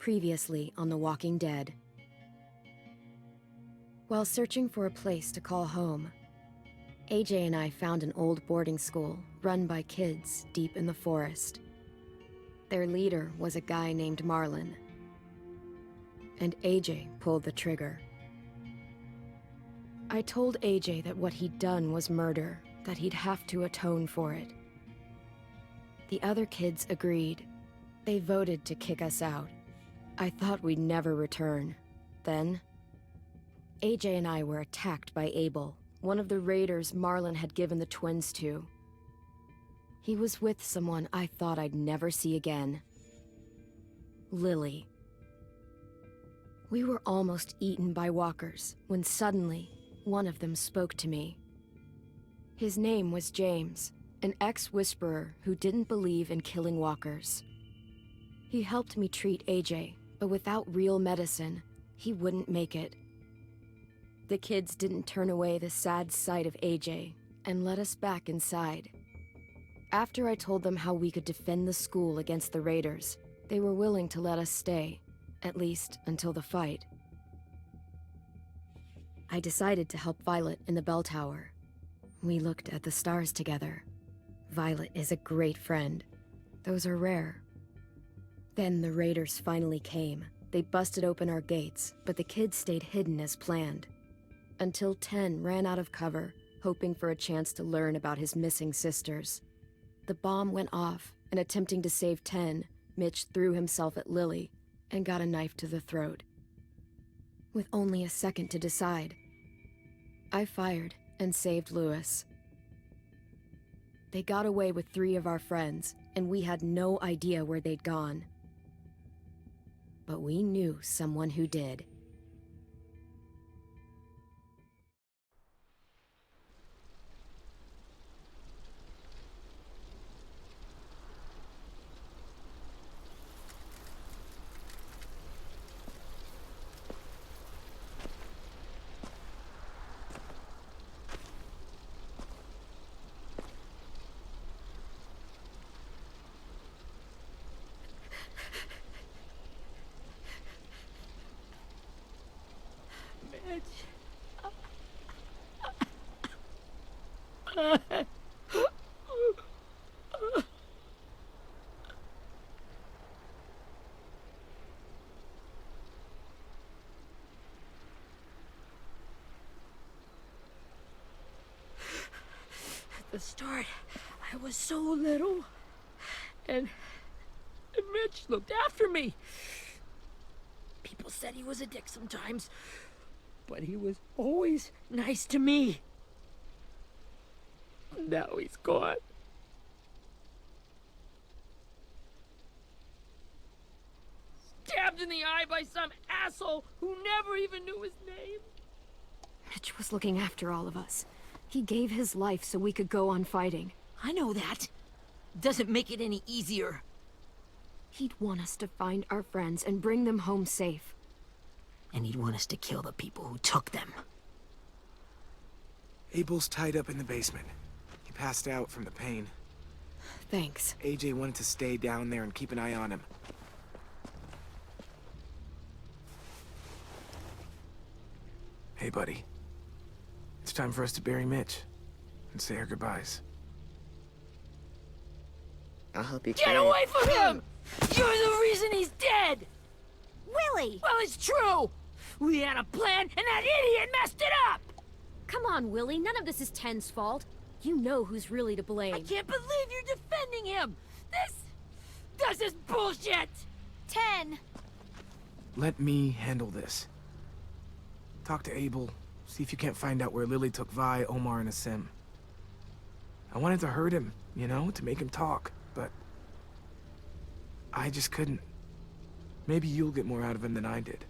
Previously on The Walking Dead. While searching for a place to call home, AJ and I found an old boarding school run by kids deep in the forest. Their leader was a guy named Marlon, and AJ pulled the trigger. I told AJ that what he'd done was murder, that he'd have to atone for it. The other kids agreed. They voted to kick us out. I thought we'd never return. Then, AJ and I were attacked by Abel, one of the raiders Marlon had given the twins to. He was with someone I thought I'd never see again. Lily. We were almost eaten by walkers when suddenly, one of them spoke to me. His name was James, an ex-whisperer who didn't believe in killing walkers. He helped me treat AJ, but without real medicine, he wouldn't make it. The kids didn't turn away the sad sight of AJ and let us back inside. After I told them how we could defend the school against the raiders, they were willing to let us stay, at least until the fight. I decided to help Violet in the bell tower. We looked at the stars together. Violet is a great friend. Those are rare. Then the raiders finally came. They busted open our gates, but the kids stayed hidden as planned. Until 10 ran out of cover, hoping for a chance to learn about his missing sisters. The bomb went off, and attempting to save 10, Mitch threw himself at Lily and got a knife to the throat. With only a second to decide, I fired and saved Lewis. They got away with 3 of our friends, and we had no idea where they'd gone. But we knew someone who did. At the start, I was so little, and Mitch looked after me. People said he was a dick sometimes, but he was always nice to me. Now he's gone. Stabbed in the eye by some asshole who never even knew his name. Mitch was looking after all of us. He gave his life so we could go on fighting. I know that. Doesn't make it any easier. He'd want us to find our friends and bring them home safe. And he'd want us to kill the people who took them. Abel's tied up in the basement. He passed out from the pain. Thanks. AJ wanted to stay down there and keep an eye on him. Hey, buddy. It's time for us to bury Mitch and say our goodbyes. I'll help you Get carry away from him! You're the reason he's dead! Willie! Well, it's true! We had a plan, and that idiot messed it up! Come on, Willie. None of this is Ten's fault. You know who's really to blame. I can't believe you're defending him! This is bullshit! 10! Let me handle this. Talk to Abel. See if you can't find out where Lily took Vi, Omar, and Asim. I wanted to hurt him, you know, to make him talk, but I just couldn't. Maybe you'll get more out of him than I did.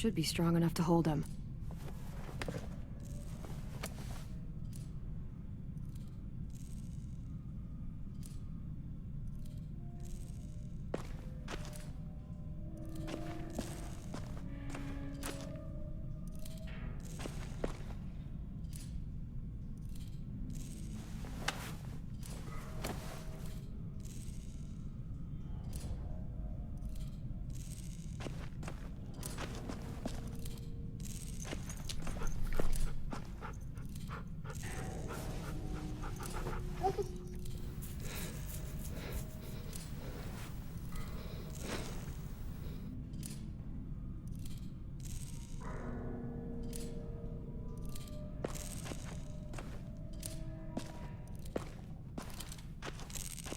should be strong enough to hold him.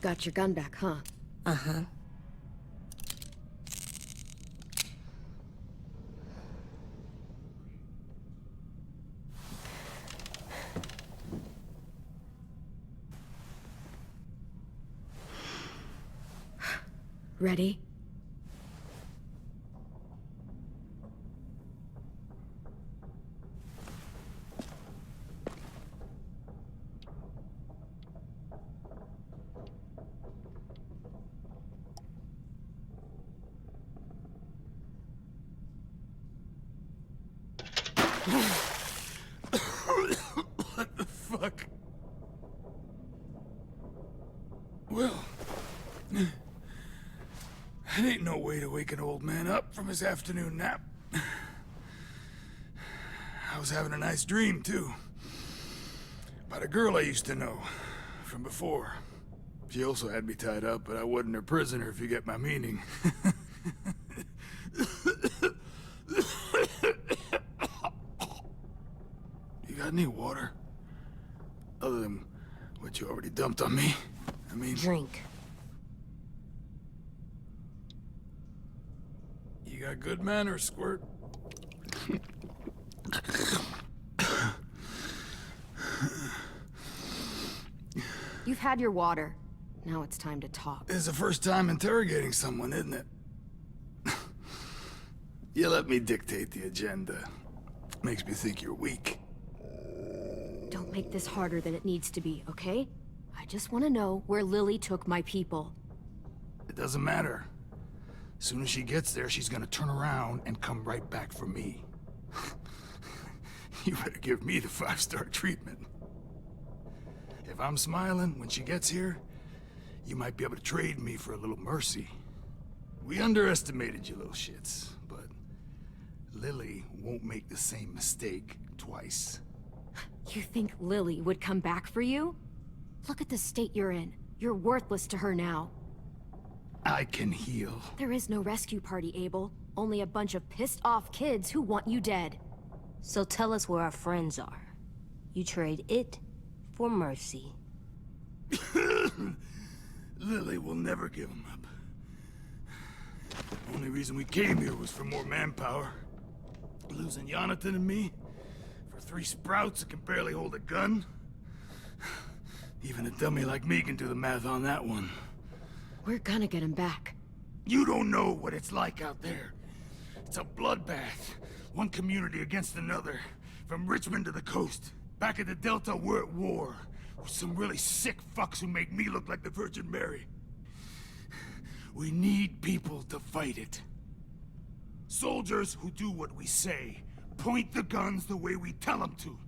Got your gun back, huh? Uh-huh. Ready? What the fuck? Well, that ain't no way to wake an old man up from his afternoon nap. I was having a nice dream, too. About a girl I used to know from before. She also had me tied up, but I wasn't her prisoner, if you get my meaning. You got any water? Other than what you already dumped on me? I mean... Drink. You got good manners, Squirt. You've had your water. Now it's time to talk. It's the first time interrogating someone, isn't it? You let me dictate the agenda. Makes me think you're weak. Don't make this harder than it needs to be, okay? I just want to know where Lily took my people. It doesn't matter. As soon as she gets there, she's gonna turn around and come right back for me. You better give me the 5-star treatment. If I'm smiling when she gets here, you might be able to trade me for a little mercy. We underestimated you little shits, but Lily won't make the same mistake twice. You think Lily would come back for you? Look at the state you're in. You're worthless to her now. I can heal. There is no rescue party, Abel. Only a bunch of pissed-off kids who want you dead. So tell us where our friends are. You trade it for mercy. Lily will never give him up. Only reason we came here was for more manpower. Losing Jonathan and me for 3 sprouts that can barely hold a gun. Even a dummy like me can do the math on that one. We're gonna get him back. You don't know what it's like out there. It's a bloodbath. One community against another. From Richmond to the coast. Back at the Delta, we're at war. With some really sick fucks who make me look like the Virgin Mary. We need people to fight it. Soldiers who do what we say. Point the guns the way we tell them to.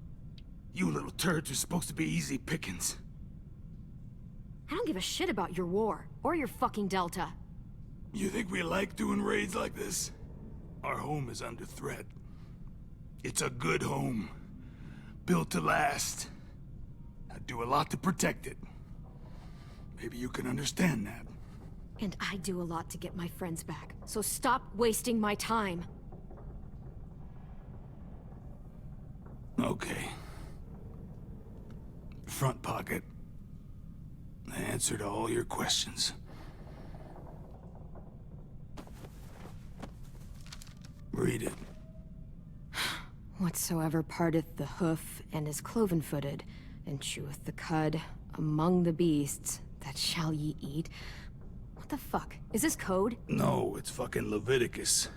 You little turds are supposed to be easy pickings. I don't give a shit about your war, or your fucking Delta. You think we like doing raids like this? Our home is under threat. It's a good home. Built to last. I do a lot to protect it. Maybe you can understand that. And I do a lot to get my friends back, so stop wasting my time. Okay. Front pocket. The answer to all your questions. Read it. Whatsoever parteth the hoof and is cloven-footed, and cheweth the cud among the beasts, that shall ye eat. What the fuck? Is this code? No, it's fucking Leviticus.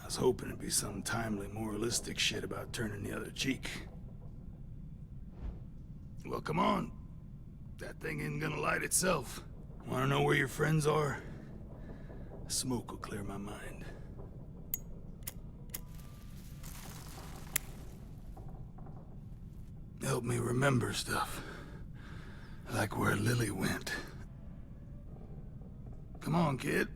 I was hoping it'd be some timely, moralistic shit about turning the other cheek. Well, come on. That thing ain't gonna light itself. Wanna know where your friends are? Smoke will clear my mind. Help me remember stuff. Like where Lily went. Come on, kid.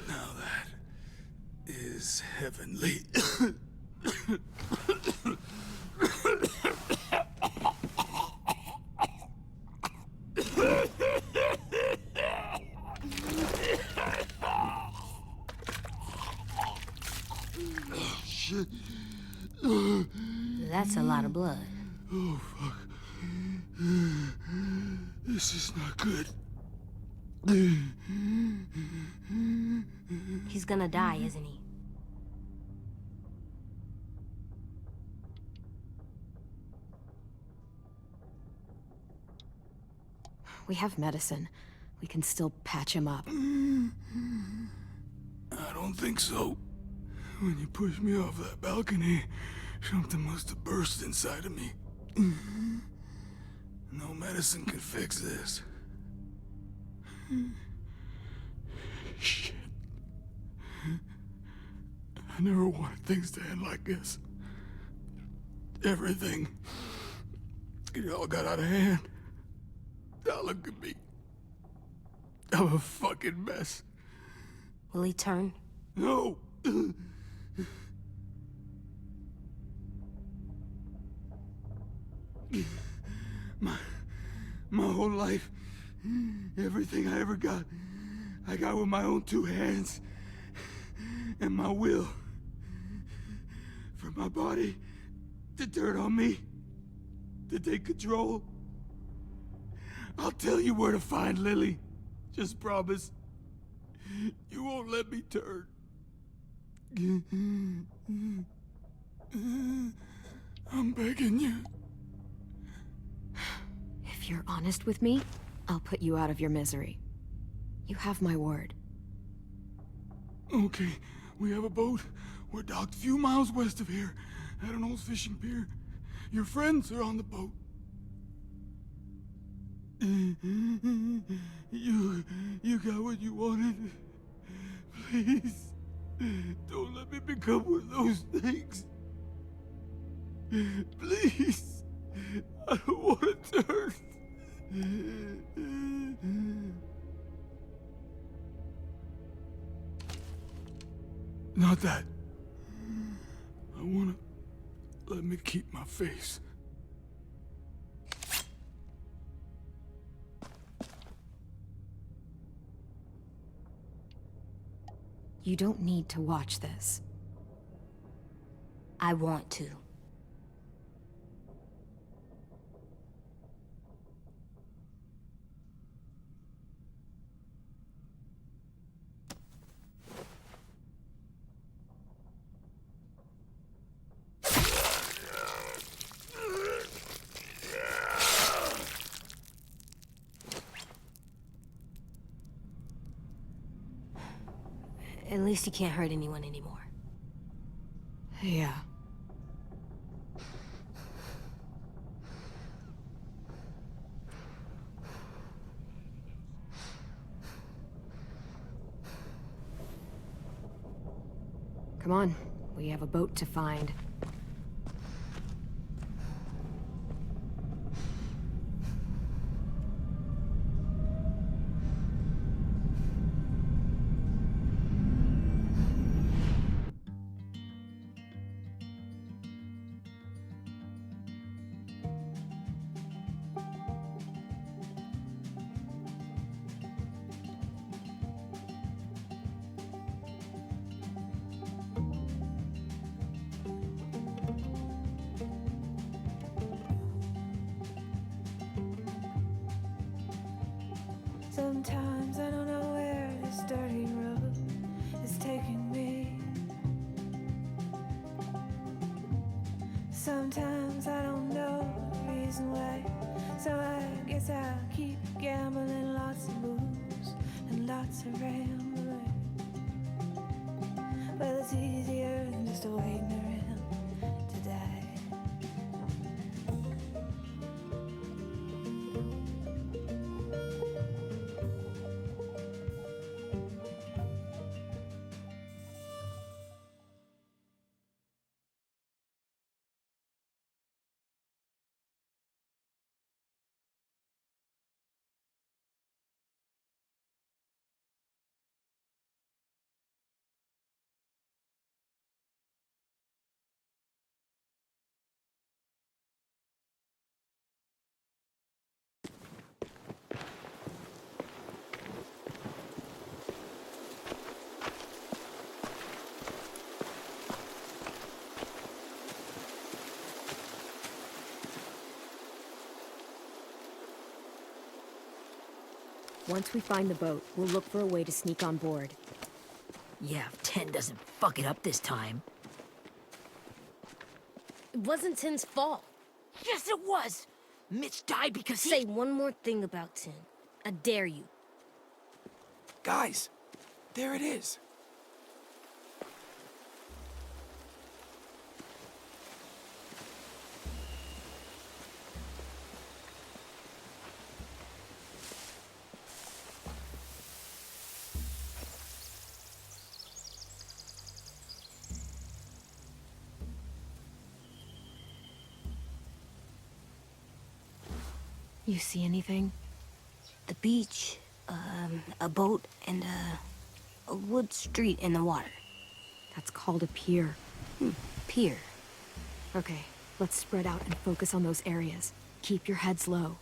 Now that is heavenly. Shit. That's a lot of blood. Oh, fuck. This is not good. He's gonna die, isn't he? We have medicine. We can still patch him up. I don't think so. When you pushed me off that balcony, something must have burst inside of me. No medicine can fix this. Shit. I never wanted things to end like this. Everything. It all got out of hand. Now look at me. I'm a fucking mess. Will he turn? No! My whole life, everything I ever got, I got with my own two hands and my will. For my body to turn on me, to take control. I'll tell you where to find Lily. Just promise. You won't let me turn. I'm begging you. If you're honest with me, I'll put you out of your misery. You have my word. Okay, we have a boat. We're docked a few miles west of here, at an old fishing pier. Your friends are on the boat. You got what you wanted. Please, don't let me become one of those things. Please, I don't want to turn. Not that. I wanna let me keep my face. You don't need to watch this. I want to. At least he can't hurt anyone anymore. Yeah. Come on, we have a boat to find. Sometimes I don't know where this dirty road is taking me. Sometimes I don't know the reason why, so I guess I'll keep gambling lots of moves and dots of rambling. Well, it's easier than just waiting around to die. Once we find the boat, we'll look for a way to sneak on board. Yeah, if 10 doesn't fuck it up this time. It wasn't Tin's fault. Yes, it was! Mitch died because he... Say one more thing about Tin. I dare you. Guys, there it is. You see anything? The beach, a boat, and a wood street in the water. That's called a pier. Pier. Okay, let's spread out and focus on those areas. Keep your heads low.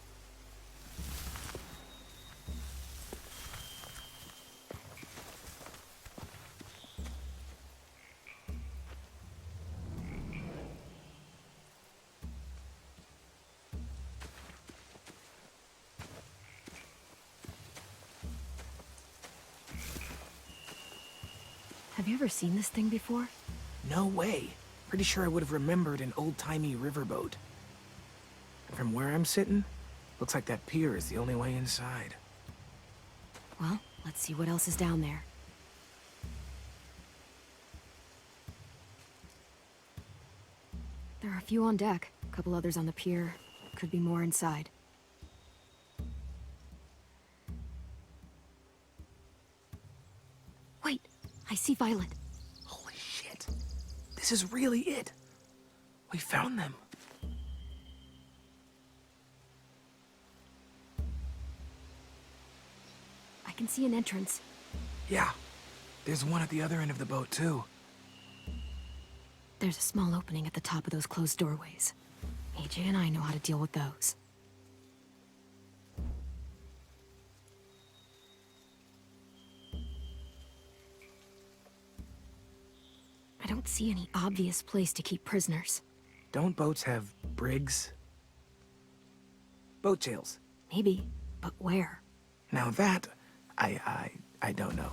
Have you ever seen this thing before? No way. Pretty sure I would have remembered an old-timey riverboat. From where I'm sitting, looks like that pier is the only way inside. Well, let's see what else is down there. There are a few on deck, a couple others on the pier. Could be more inside. Wait, I see Violet. Holy shit. This is really it. We found them. I can see an entrance. Yeah. There's one at the other end of the boat, too. There's a small opening at the top of those closed doorways. AJ and I know how to deal with those. I don't see any obvious place to keep prisoners. Don't boats have brigs? Boat jails. Maybe, but where? Now that, I don't know.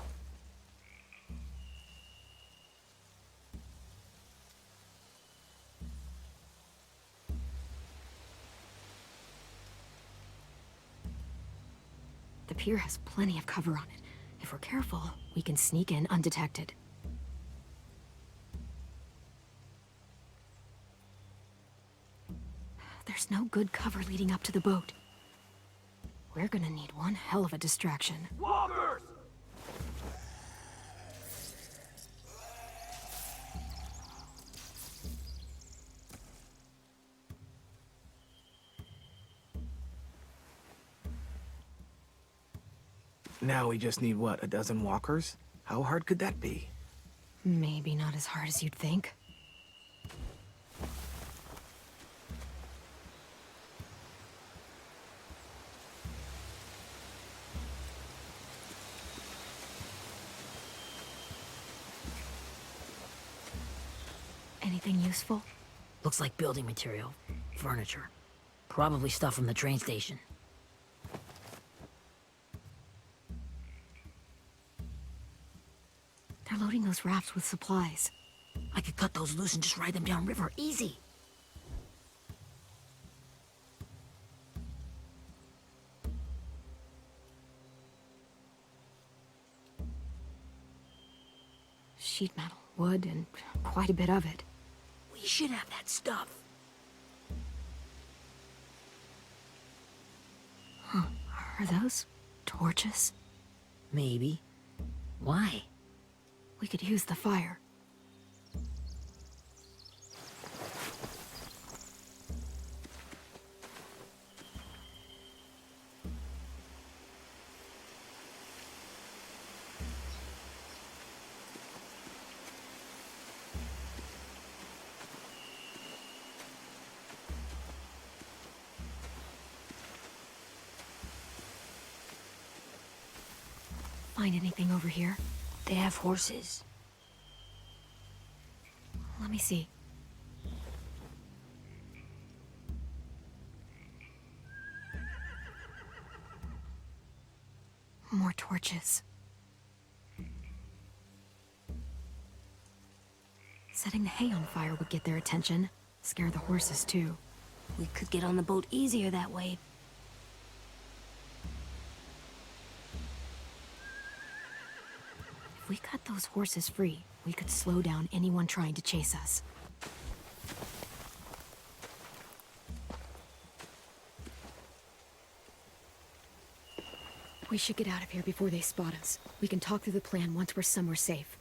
The pier has plenty of cover on it. If we're careful, we can sneak in undetected. There's no good cover leading up to the boat. We're gonna need one hell of a distraction. Walkers! Now we just need, what, a dozen walkers? How hard could that be? Maybe not as hard as you'd think. Anything useful? Looks like building material. Furniture. Probably stuff from the train station. They're loading those rafts with supplies. I could cut those loose and just ride them downriver. Easy. sheet metal, wood, and quite a bit of it. We should have that stuff. Huh. Are those torches? Maybe. Why? We could use the fire. Find anything over here? They have horses. Let me see. More torches. Setting the hay on fire would get their attention. Scare the horses, too. We could get on the boat easier that way. If we cut those horses free, we could slow down anyone trying to chase us. We should get out of here before they spot us. We can talk through the plan once we're somewhere safe.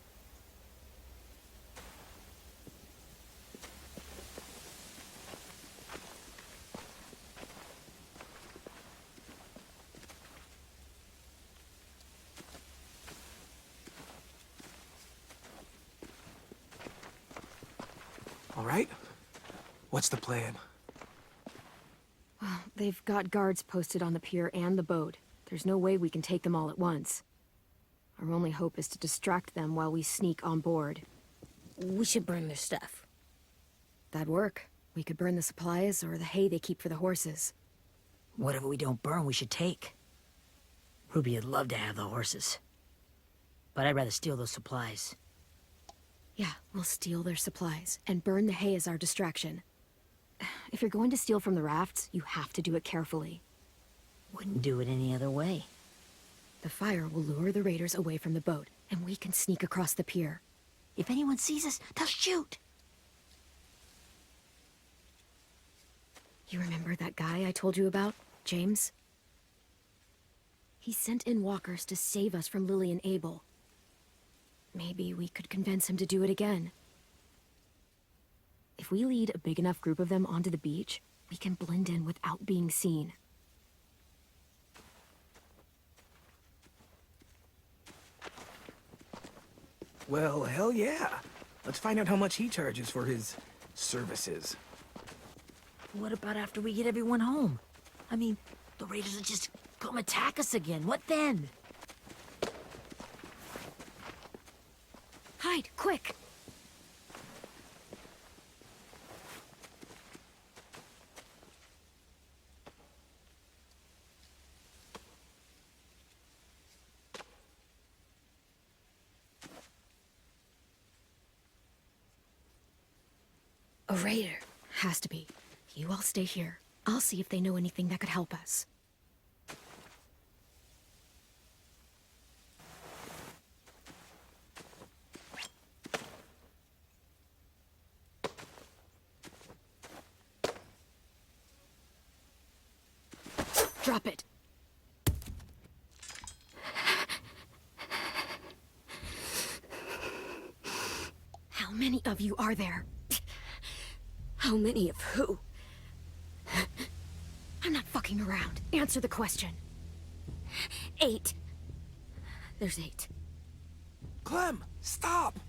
All right? What's the plan? Well, they've got guards posted on the pier and the boat. There's no way we can take them all at once. Our only hope is to distract them while we sneak on board. We should burn their stuff. That'd work. We could burn the supplies or the hay they keep for the horses. Whatever we don't burn, we should take. Ruby would love to have the horses. But I'd rather steal those supplies. Yeah, we'll steal their supplies and burn the hay as our distraction. If you're going to steal from the rafts, you have to do it carefully. Wouldn't do it any other way. The fire will lure the raiders away from the boat, and we can sneak across the pier. If anyone sees us, they'll shoot. You remember that guy I told you about, James? He sent in walkers to save us from Lily and Abel. Maybe we could convince him to do it again. If we lead a big enough group of them onto the beach, we can blend in without being seen. Well, hell yeah. Let's find out how much he charges for his services. What about after we get everyone home? I mean, the raiders will just come attack us again. What then? Hide, quick! A raider. Has to be. You all stay here. I'll see if they know anything that could help us. Drop it. How many of you are there? How many of who? I'm not fucking around. Answer the question. 8. There's 8. Clem, stop!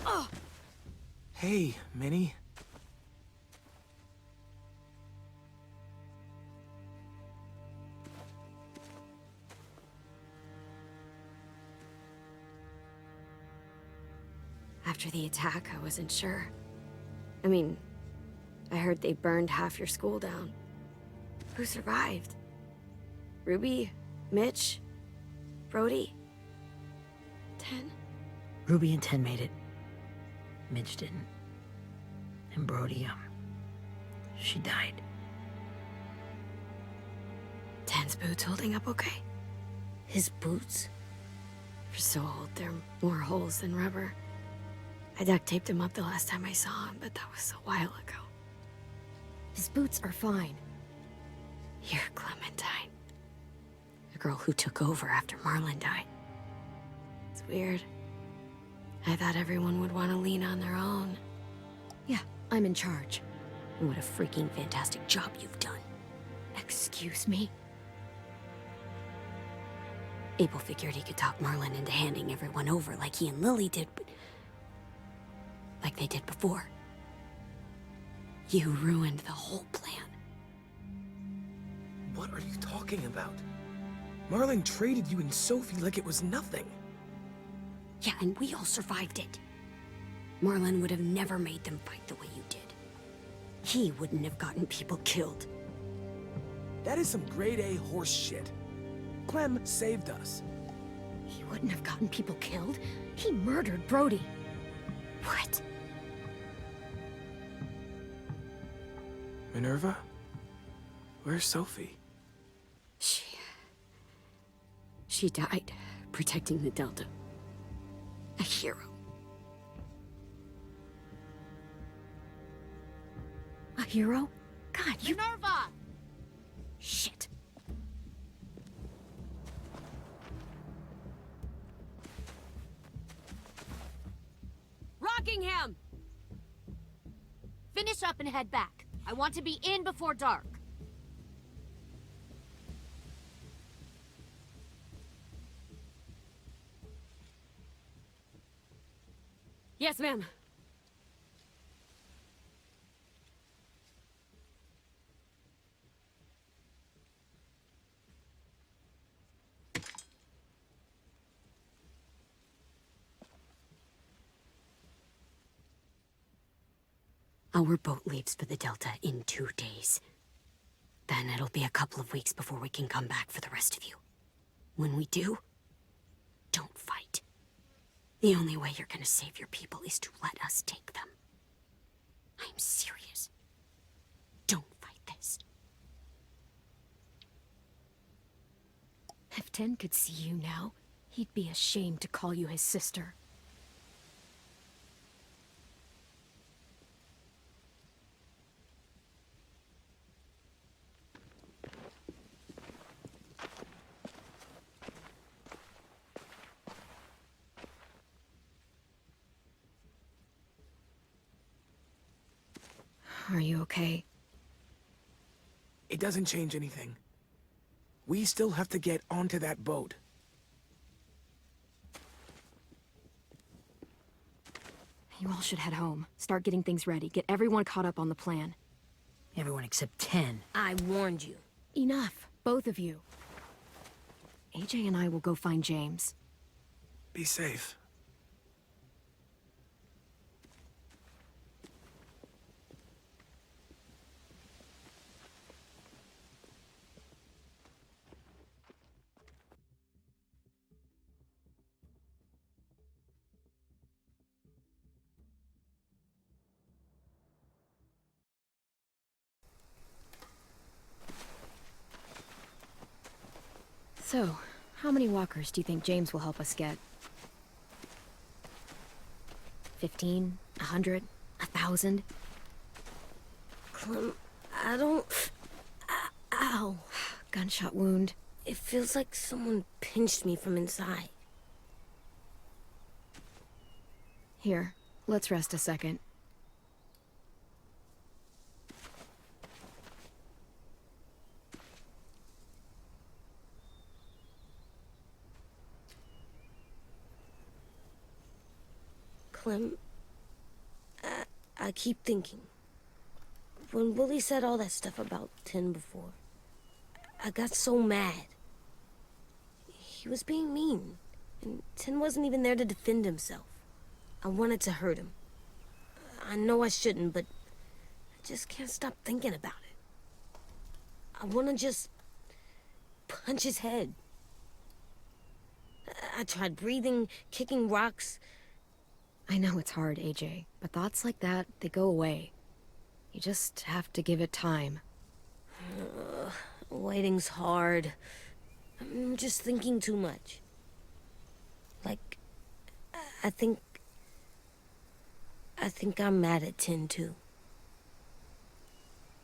Oh! Hey, Minnie. After the attack, I wasn't sure. I mean, I heard they burned half your school down. Who survived? Ruby? Mitch? Brody? 10? Ruby and 10 made it. Mitch didn't. And Brody, she died. 10's boots holding up okay? His boots? so old, they're more holes than rubber. I duct taped him up the last time I saw him, but that was a while ago. His boots are fine. You're Clementine. The girl who took over after Marlon died. It's weird. I thought everyone would want to lean on their own. Yeah, I'm in charge. What a freaking fantastic job you've done. Excuse me? Abel figured he could talk Marlon into handing everyone over like he and Lily did, but... like they did before. You ruined the whole plan. What are you talking about? Marlon traded you and Sophie like it was nothing. Yeah, and we all survived it. Marlon would have never made them fight the way you did. He wouldn't have gotten people killed. That is some grade A horse shit. Clem saved us. He wouldn't have gotten people killed. He murdered Brody. What? Minerva? Where's Sophie? She died protecting the Delta. A hero. A hero? God, you... Minerva! Shit. Rockingham! Finish up and head back. I want to be in before dark. Yes, ma'am. Our boat leaves for the Delta in 2 days. Then it'll be a couple of weeks before we can come back for the rest of you. When we do, don't fight. The only way you're gonna save your people is to let us take them. I'm serious. Don't fight this. If Ten could see you now, he'd be ashamed to call you his sister. Are you okay? It doesn't change anything. We still have to get onto that boat. You all should head home. Start getting things ready. Get everyone caught up on the plan. Everyone except 10. I warned you. Enough, both of you. AJ and I will go find James. Be safe. So, how many walkers do you think James will help us get? 15? 100? 1,000? Clem, I don't... Ow. Gunshot wound. It feels like someone pinched me from inside. Here, let's rest a second. Clem, I keep thinking. When Willie said all that stuff about 10 before, I got so mad. He was being mean, and 10 wasn't even there to defend himself. I wanted to hurt him. I know I shouldn't, but I just can't stop thinking about it. I want to just punch his head. I tried breathing, kicking rocks. I know it's hard, AJ, but thoughts like that, they go away. You just have to give it time. Waiting's hard. I'm just thinking too much. Like, I think I'm mad at Tin, too.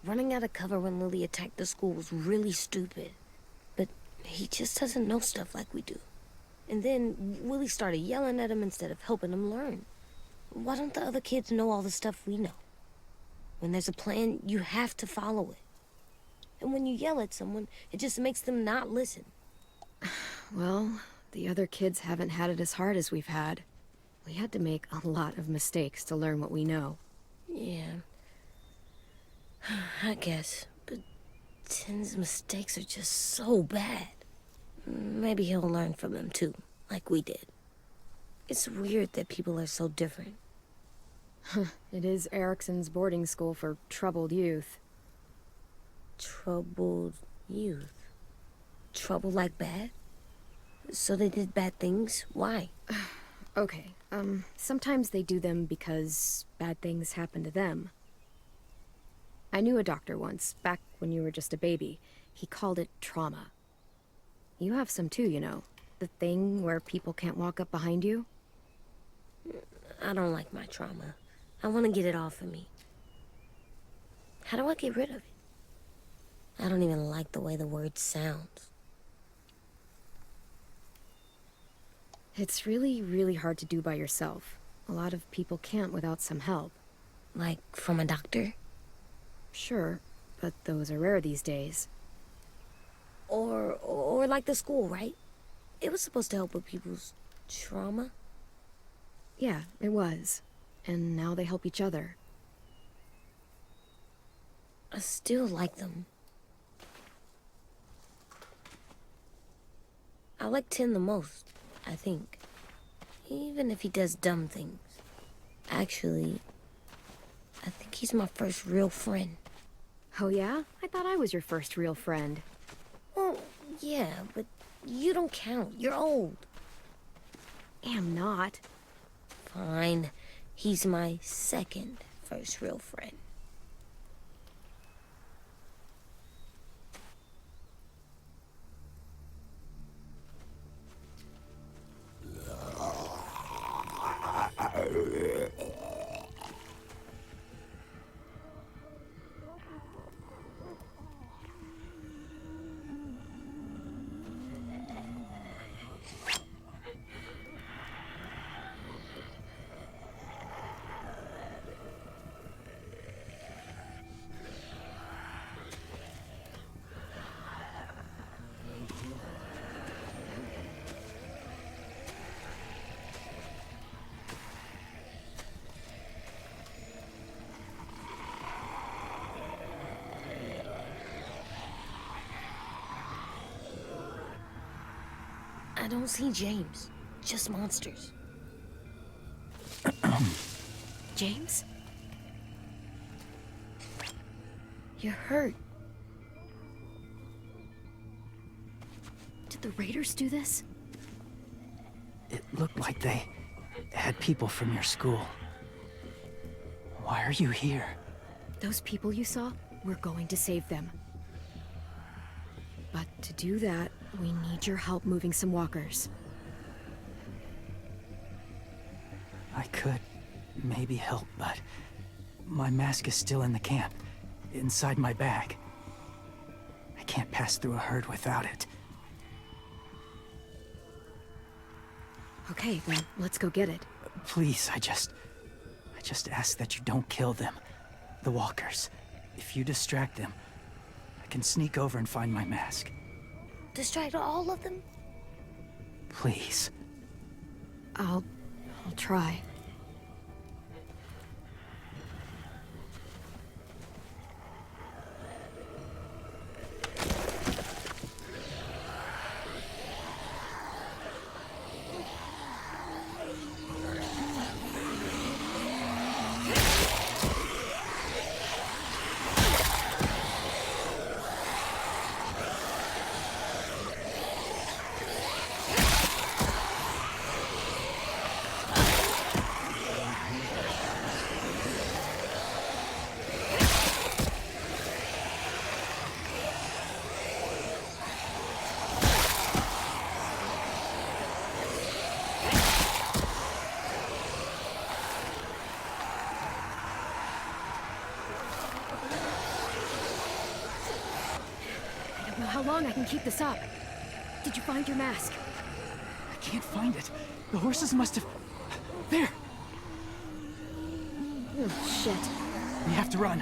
Running out of cover when Lily attacked the school was really stupid. But he just doesn't know stuff like we do. And then Willie started yelling at him instead of helping him learn. Why don't the other kids know all the stuff we know? When there's a plan, you have to follow it. And when you yell at someone, it just makes them not listen. Well, the other kids haven't had it as hard as we've had. We had to make a lot of mistakes to learn what we know. Yeah. I guess. But Tin's mistakes are just so bad. Maybe he'll learn from them too, like we did. It's weird that people are so different. It is Erickson's boarding school for troubled youth. Troubled youth? Trouble like bad? So they did bad things? Why? Okay, sometimes they do them because bad things happen to them. I knew a doctor once, back when you were just a baby. He called it trauma. You have some too, you know. The thing where people can't walk up behind you. I don't like my trauma. I want to get it off of me. How do I get rid of it? I don't even like the way the word sounds. It's really, really hard to do by yourself. A lot of people can't without some help. Like from a doctor? Sure, but those are rare these days. Or like the school, right? It was supposed to help with people's trauma. Yeah, it was. And now they help each other. I still like them. I like Tin the most, I think. Even if he does dumb things. Actually, I think he's my first real friend. Oh yeah? I thought I was your first real friend. Well, yeah, but you don't count. You're old. Am not. Fine. He's my second first real friend. I don't see James. Just monsters. James? You're hurt. Did the raiders do this? It looked like they had people from your school. Why are you here? Those people you saw, we're going to save them. But to do that, we need your help moving some walkers. I could maybe help, but my mask is still in the camp, inside my bag. I can't pass through a herd without it. Okay, then let's go get it. Please, I just ask that you don't kill them. The walkers. If you distract them, I can sneak over and find my mask. Distract all of them? Please. I'll try. long I can keep this up. Did you find your mask? I can't find it. The horses must have... There! Oh, shit. We have to run.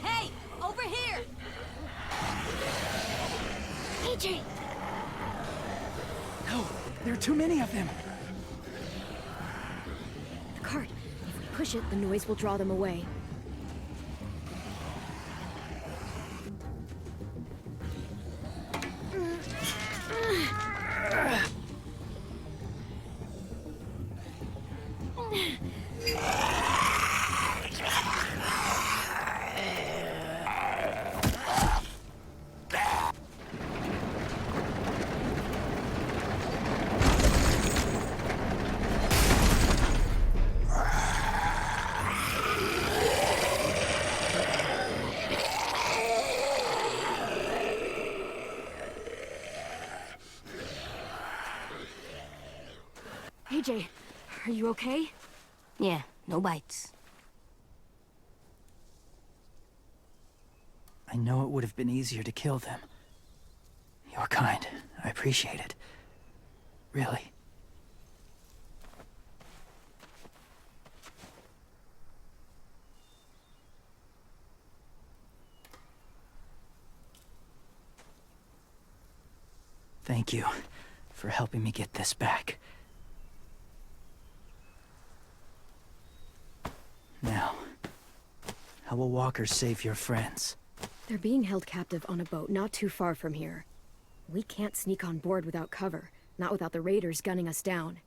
Hey, over here! AJ! No, there are too many of them. The cart. If we push it, the noise will draw them away. AJ, are you okay? Yeah, no bites. I know it would have been easier to kill them. You're kind. I appreciate it. Really. Thank you for helping me get this back. Now, how will walkers save your friends? They're being held captive on a boat not too far from here. We can't sneak on board without cover, not without the raiders gunning us down.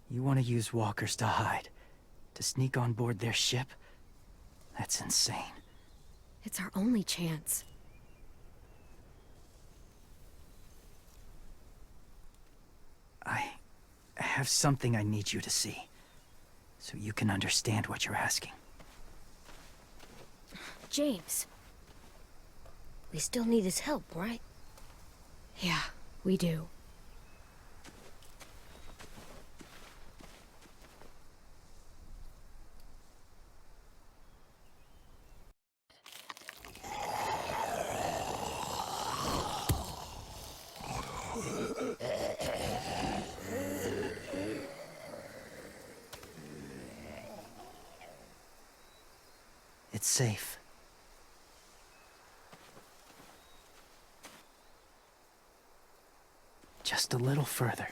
You want to use walkers to hide? To sneak on board their ship? That's insane. It's our only chance. I have something I need you to see, so you can understand what you're asking. James. We still need his help, right? Yeah, we do. It's safe. Just a little further.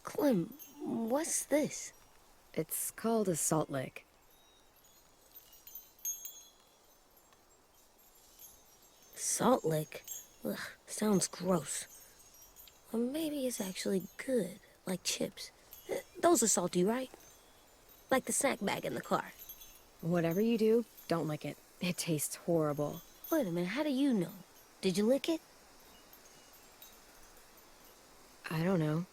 Clem, what's this? It's called a salt lick. Salt lick? Ugh, sounds gross. Or maybe it's actually good, like chips. Those are salty, right? Like the snack bag in the car. Whatever you do, don't lick it. It tastes horrible. Wait a minute, how do you know? Did you lick it? I don't know.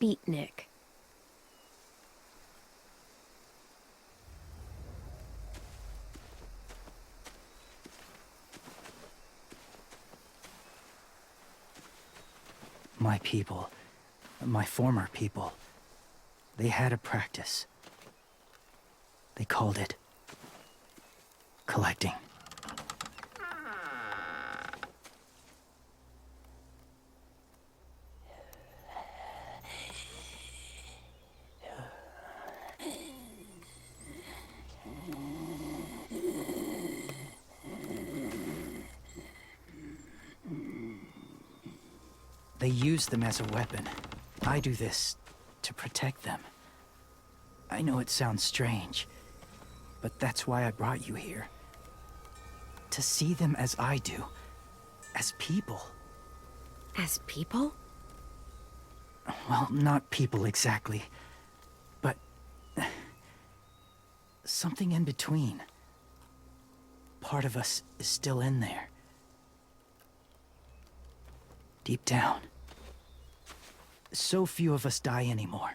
beatnik. My people, my former people, they had a practice. They called it collecting. They use them as a weapon. I do this to protect them. I know it sounds strange, but that's why I brought you here. To see them as I do, as people. As people? Well, not people exactly, but something in between. Part of us is still in there. Deep down. So few of us die anymore.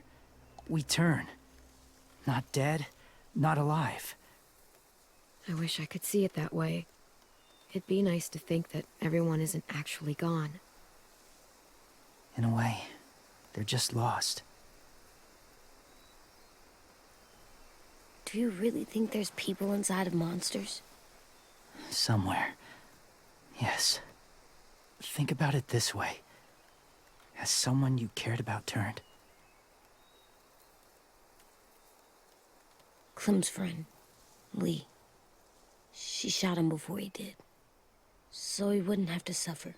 We turn. Not dead, not alive. I wish I could see it that way. It'd be nice to think that everyone isn't actually gone. In a way, they're just lost. Do you really think there's people inside of monsters? Somewhere. Yes. Think about it this way. Has someone you cared about turned? Clem's friend, Lee. She shot him before he did. So he wouldn't have to suffer.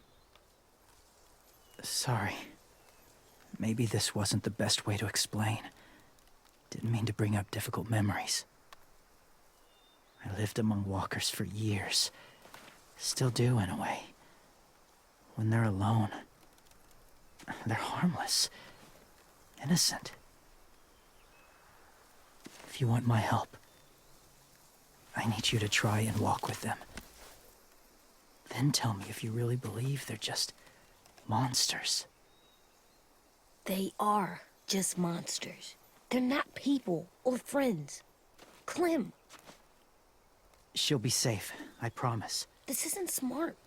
Sorry. Maybe this wasn't the best way to explain. Didn't mean to bring up difficult memories. I lived among walkers for years. Still do, in a way. When they're alone, they're harmless, innocent. If you want my help, I need you to try and walk with them. Then tell me if you really believe they're just monsters. They are just monsters. They're not people or friends. Clem, She'll be safe, I promise. this isn't smart.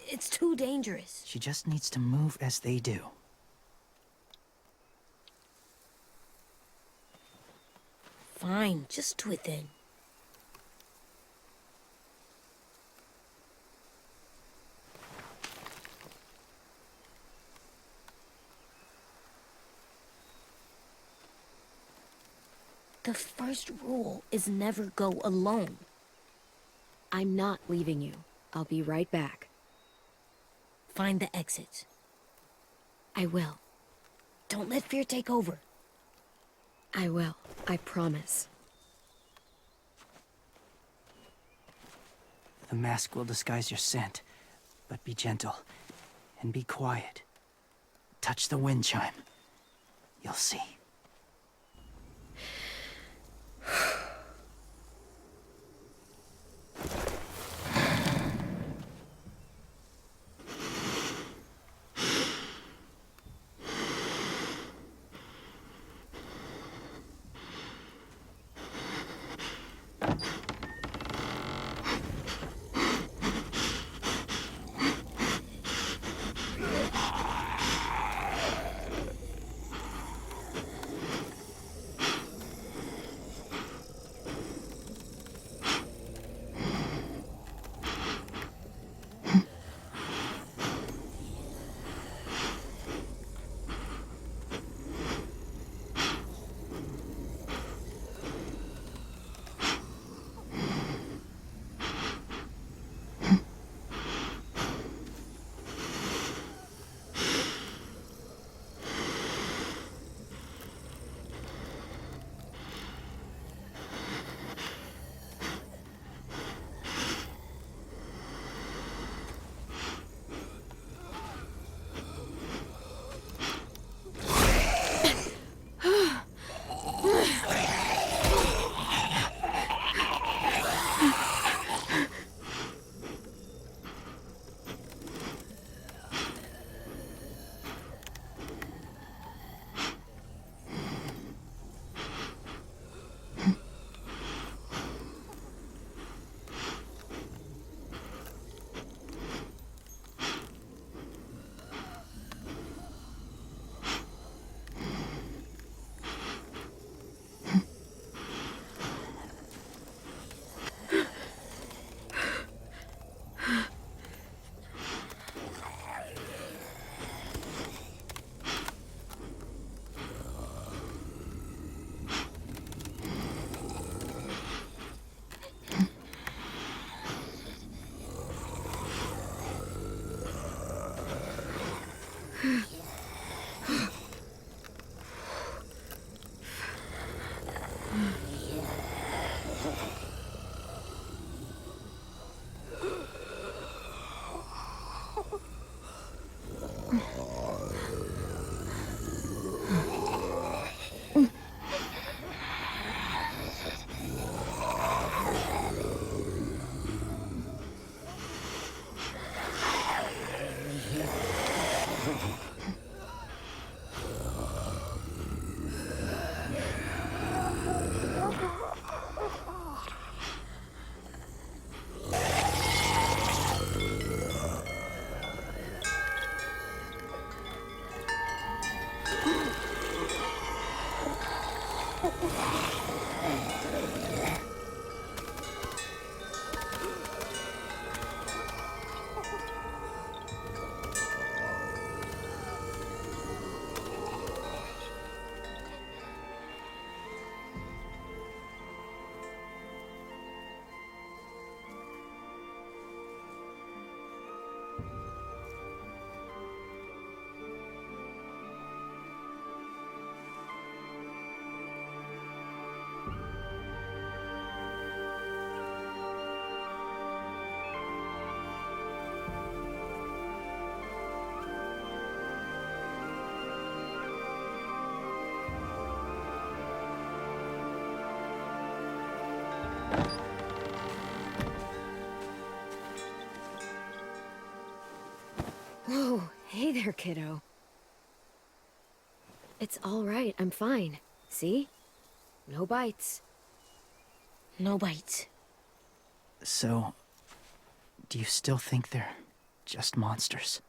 It's too dangerous. She just needs to move as they do. Fine, just do it then. The first rule is never go alone. I'm not leaving you. I'll be right back. Find the exits. I will. Don't let fear take over. I will. I promise. The mask will disguise your scent, but be gentle and be quiet. Touch the wind chime. You'll see. there, kiddo. It's all right, I'm fine. See? No bites. No bites. So, do you still think they're just monsters?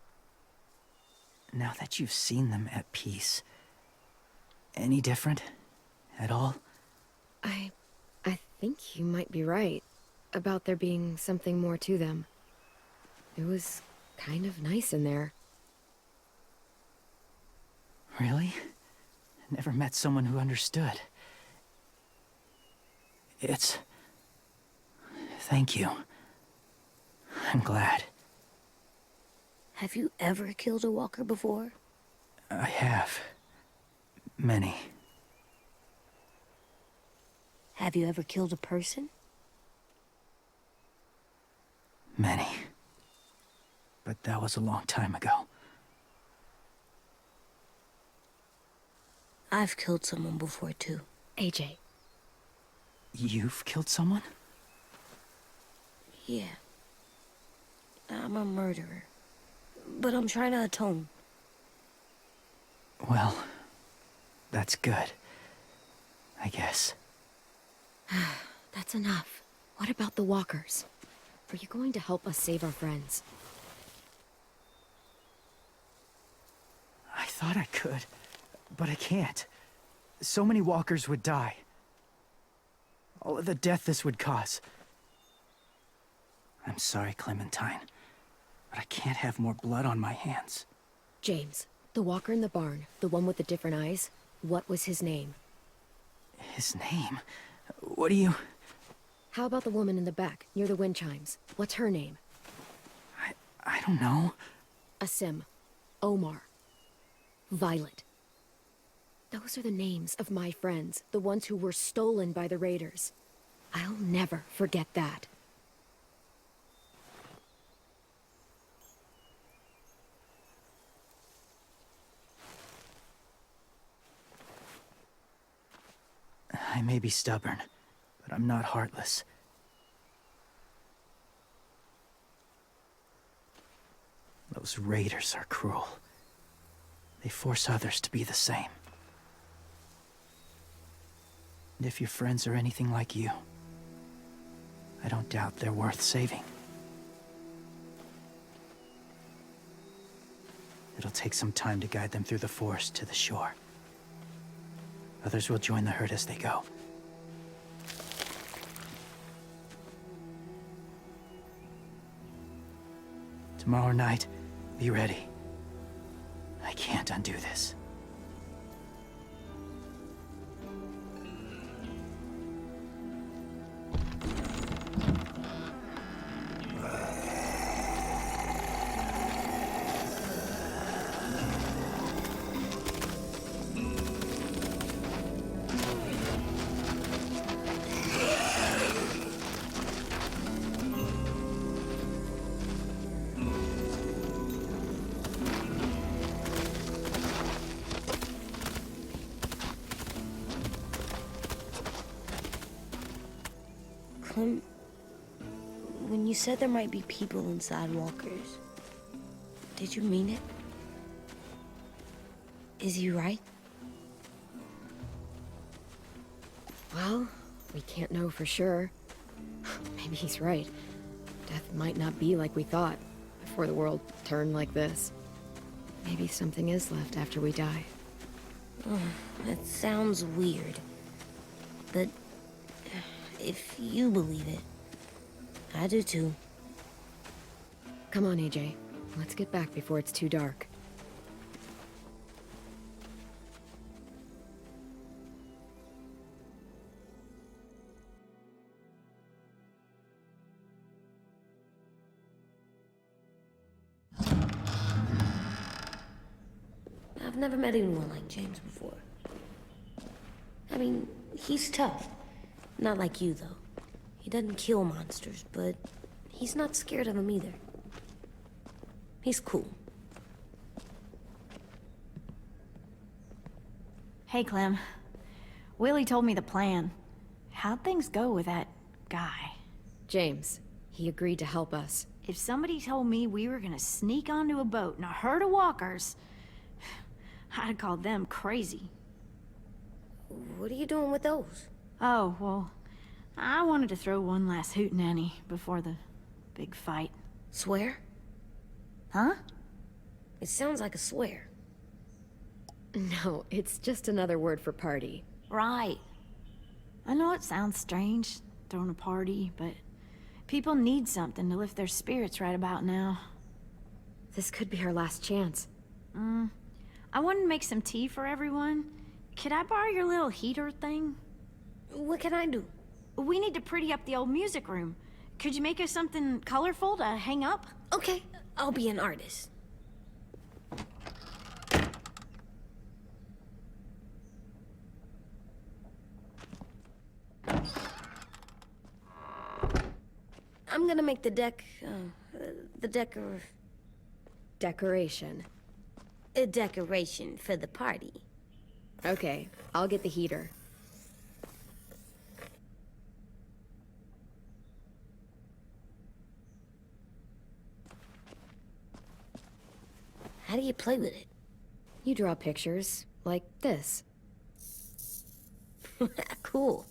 Now that you've seen them at peace, any different at all? I think you might be right about there being something more to them. It was kind of nice in there. Really? Never met someone who understood. Thank you. I'm glad. Have you ever killed a walker before? I have. Many. Have you ever killed a person? Many. But that was a long time ago. I've killed someone before, too. AJ. You've killed someone? Yeah. I'm a murderer. But I'm trying to atone. Well, that's good. I guess. That's enough. What about the walkers? Are you going to help us save our friends? I thought I could, but I can't. So many walkers would die. All of the death this would cause. I'm sorry, Clementine, but I can't have more blood on my hands. James, the walker in the barn, the one with the different eyes, what was his name? His name? What do you... How about the woman in the back, near the wind chimes? What's her name? I don't know. Asim. Omar. Violet. Those are the names of my friends, the ones who were stolen by the raiders. I'll never forget that. I may be stubborn, but I'm not heartless. Those raiders are cruel. They force others to be the same. And if your friends are anything like you, I don't doubt they're worth saving. It'll take some time to guide them through the forest to the shore. Others will join the herd as they go. Tomorrow night, be ready. I can't undo this. Clem, when you said there might be people inside walkers, did you mean it? Is he right? Well, we can't know for sure. Maybe he's right. Death might not be like we thought, before the world turned like this. Maybe something is left after we die. Oh, that sounds weird. But if you believe it, I do too. Come on, AJ. Let's get back before it's too dark. I've never met anyone like James before. I mean, he's tough. Not like you, though. He doesn't kill monsters, but he's not scared of them either. He's cool. Hey, Clem. Willie told me the plan. How'd things go with that guy? James, he agreed to help us. If somebody told me we were gonna sneak onto a boat in a herd of walkers, I'd call them crazy. What are you doing with those? Oh, well, I wanted to throw one last hootenanny before the big fight. Swear? Huh? It sounds like a swear. No, it's just another word for party. Right. I know it sounds strange, throwing a party, but people need something to lift their spirits right about now. This could be our last chance. I wanted to make some tea for everyone. Could I borrow your little heater thing? What can I do? We need to pretty up the old music room. Could you make us something colorful to hang up? Okay, I'll be an artist. I'm gonna make the Decoration. a decoration for the party. Okay, I'll get the heater. How do you play with it? You draw pictures, like this. Cool.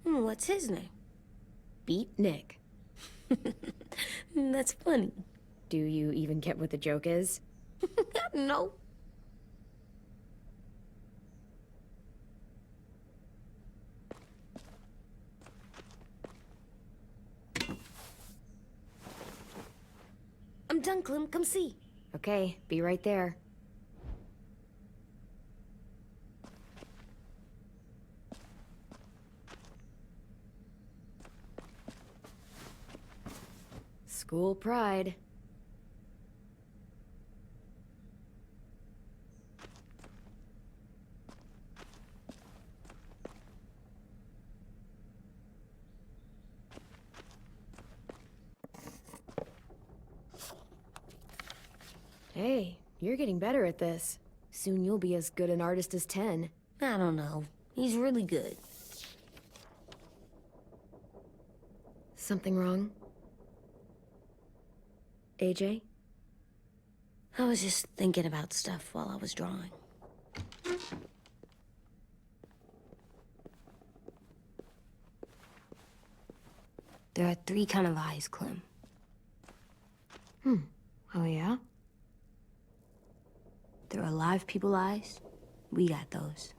What's his name? Beat Nick. That's funny. Do you even get what the joke is? No. I'm done, Clem. Come see. Okay, be right there. School pride. Hey, you're getting better at this. Soon you'll be as good an artist as 10. I don't know. He's really good. Something wrong? AJ? I was just thinking about stuff while I was drawing. There are 3 kinds of eyes, Clem. Oh yeah? There are live people eyes. We got those.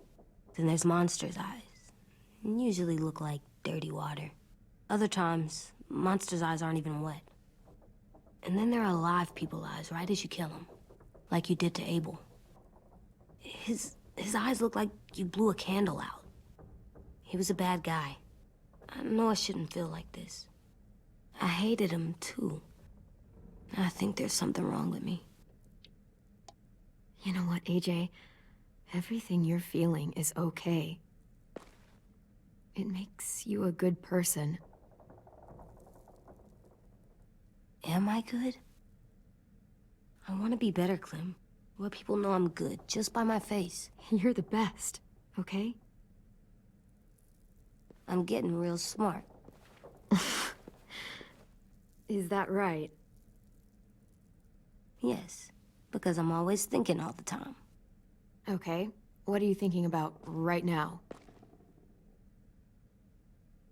Then there's monsters' eyes. Usually look like dirty water. Other times, monsters' eyes aren't even wet. And then there are live people eyes right as you kill him. Like you did to Abel. His eyes look like you blew a candle out. He was a bad guy. I know I shouldn't feel like this. I hated him too. I think there's something wrong with me. You know what, AJ? Everything you're feeling is okay. It makes you a good person. Am I good? I want to be better, Clem. Let people know I'm good, just by my face. You're the best, okay? I'm getting real smart. Is that right? Yes, because I'm always thinking all the time. Okay. What are you thinking about right now?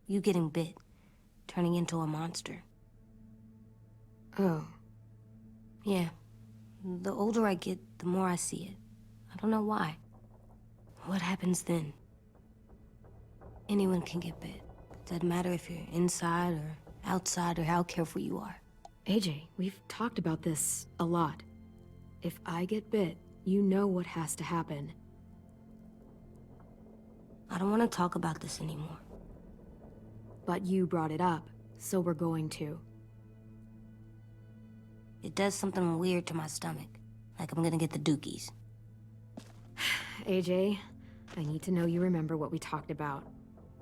You getting bit, turning into a monster. Oh. Yeah. The older I get, the more I see it. I don't know why. What happens then? Anyone can get bit. Doesn't matter if you're inside or outside or how careful you are. AJ, we've talked about this a lot. If I get bit, you know what has to happen. I don't want to talk about this anymore. But you brought it up, so we're going to. It does something weird to my stomach. Like I'm gonna get the dookies. AJ, I need to know you remember what we talked about.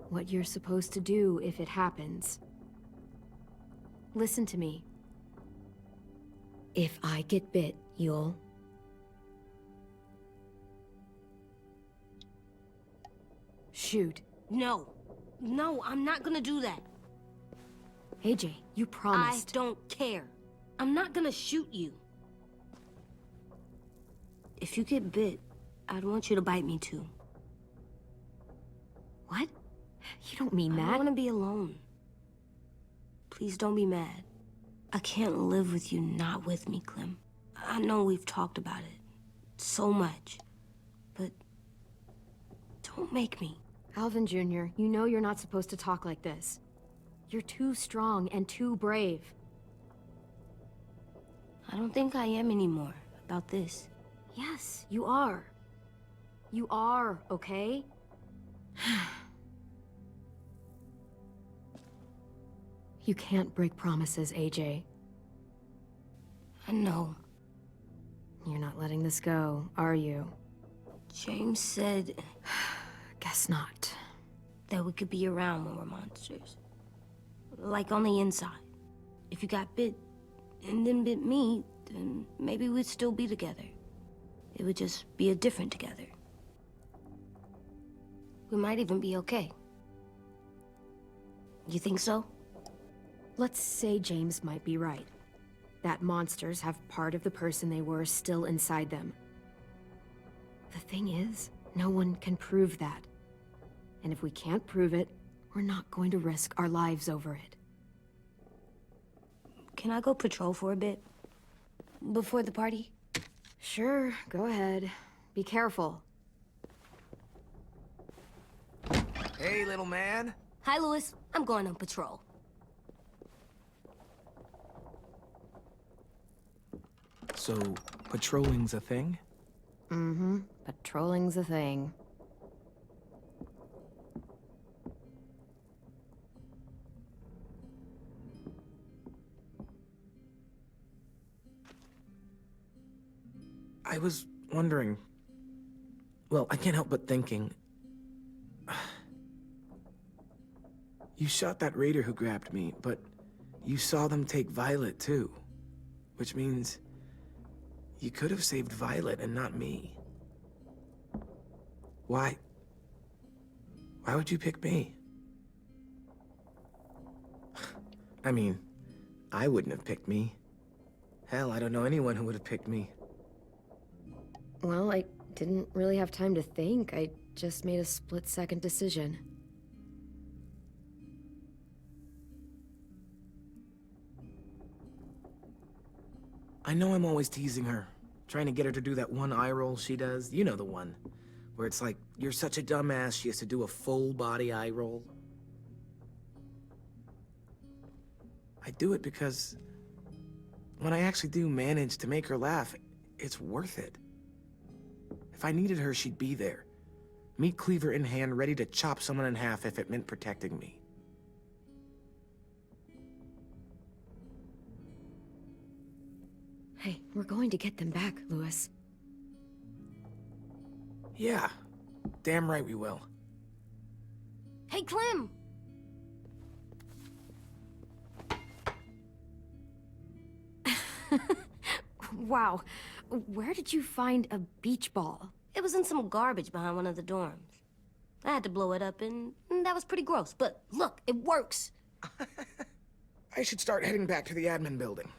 What you're supposed to do if it happens. Listen to me. If I get bit, you'll... shoot. No. No, I'm not gonna do that. AJ, you promised. I don't care. I'm not gonna shoot you. If you get bit, I'd want you to bite me too. What? You don't mean that. I want to be alone. Please don't be mad. I can't live with you not with me, Clem. I know we've talked about it so much, but don't make me. Alvin Jr., you know you're not supposed to talk like this. You're too strong and too brave. I don't think I am anymore about this. Yes, you are. You are, okay? You can't break promises, AJ. I know. You're not letting this go, are you? James said Guess not. that we could be around when we're monsters. Like on the inside. If you got bit and then bit me, then maybe we'd still be together. It would just be a different together. We might even be okay. You think so? Let's say James might be right. That monsters have part of the person they were still inside them. The thing is, no one can prove that. And if we can't prove it, we're not going to risk our lives over it. Can I go patrol for a bit? Before the party? Sure, go ahead. Be careful. Hey, little man. Hi, Louis. I'm going on patrol. So, patrolling's a thing? Mm-hmm. Patrolling's a thing. I was wondering... Well, I can't help but thinking... You shot that raider who grabbed me, but you saw them take Violet too. Which means... you could have saved Violet and not me. Why? Why would you pick me? I mean, I wouldn't have picked me. Hell, I don't know anyone who would have picked me. Well, I didn't really have time to think. I just made a split-second decision. I know I'm always teasing her, trying to get her to do that one eye roll she does. You know the one, where it's like, you're such a dumbass, she has to do a full-body eye roll. I do it because when I actually do manage to make her laugh, it's worth it. If I needed her, she'd be there. Meat cleaver in hand, ready to chop someone in half if it meant protecting me. Hey, we're going to get them back, Louis. Yeah, damn right we will. Hey, Clem! Wow, where did you find a beach ball? It was in some garbage behind one of the dorms. I had to blow it up, and that was pretty gross. But look, it works. I should start heading back to the admin building.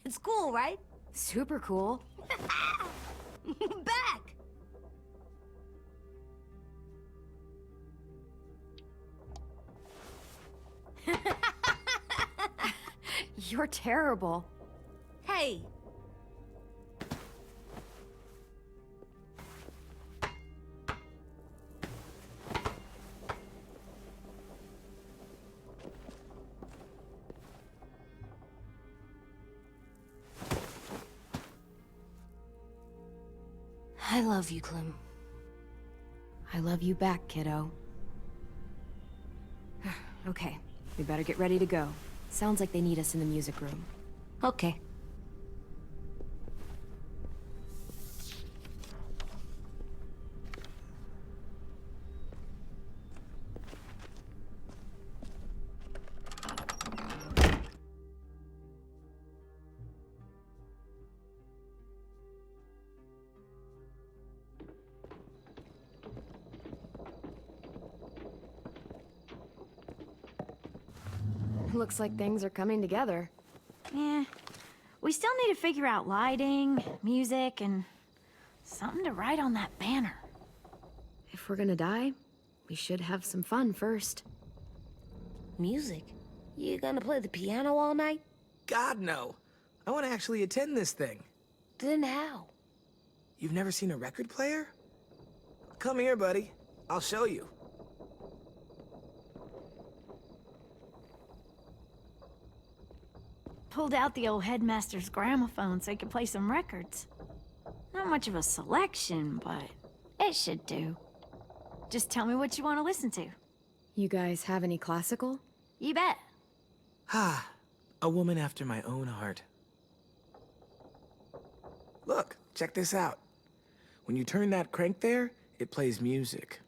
It's cool, right? Super cool. Back! You're terrible. Hey! I love you, Clem. I love you back, kiddo. Okay, we better get ready to go. Sounds like they need us in the music room. Okay. Looks like things are coming together. Yeah. We still need to figure out lighting, music, and something to write on that banner. If we're gonna die, we should have some fun first. Music? You gonna play the piano all night? God, no. I want to actually attend this thing. Then how? You've never seen a record player? Come here, buddy. I'll show you. Pulled out the old headmaster's gramophone so he could play some records. Not much of a selection, but it should do. Just tell me what you want to listen to. You guys have any classical? You bet. Ah, a woman after my own heart. Look, check this out. When you turn that crank there, it plays music.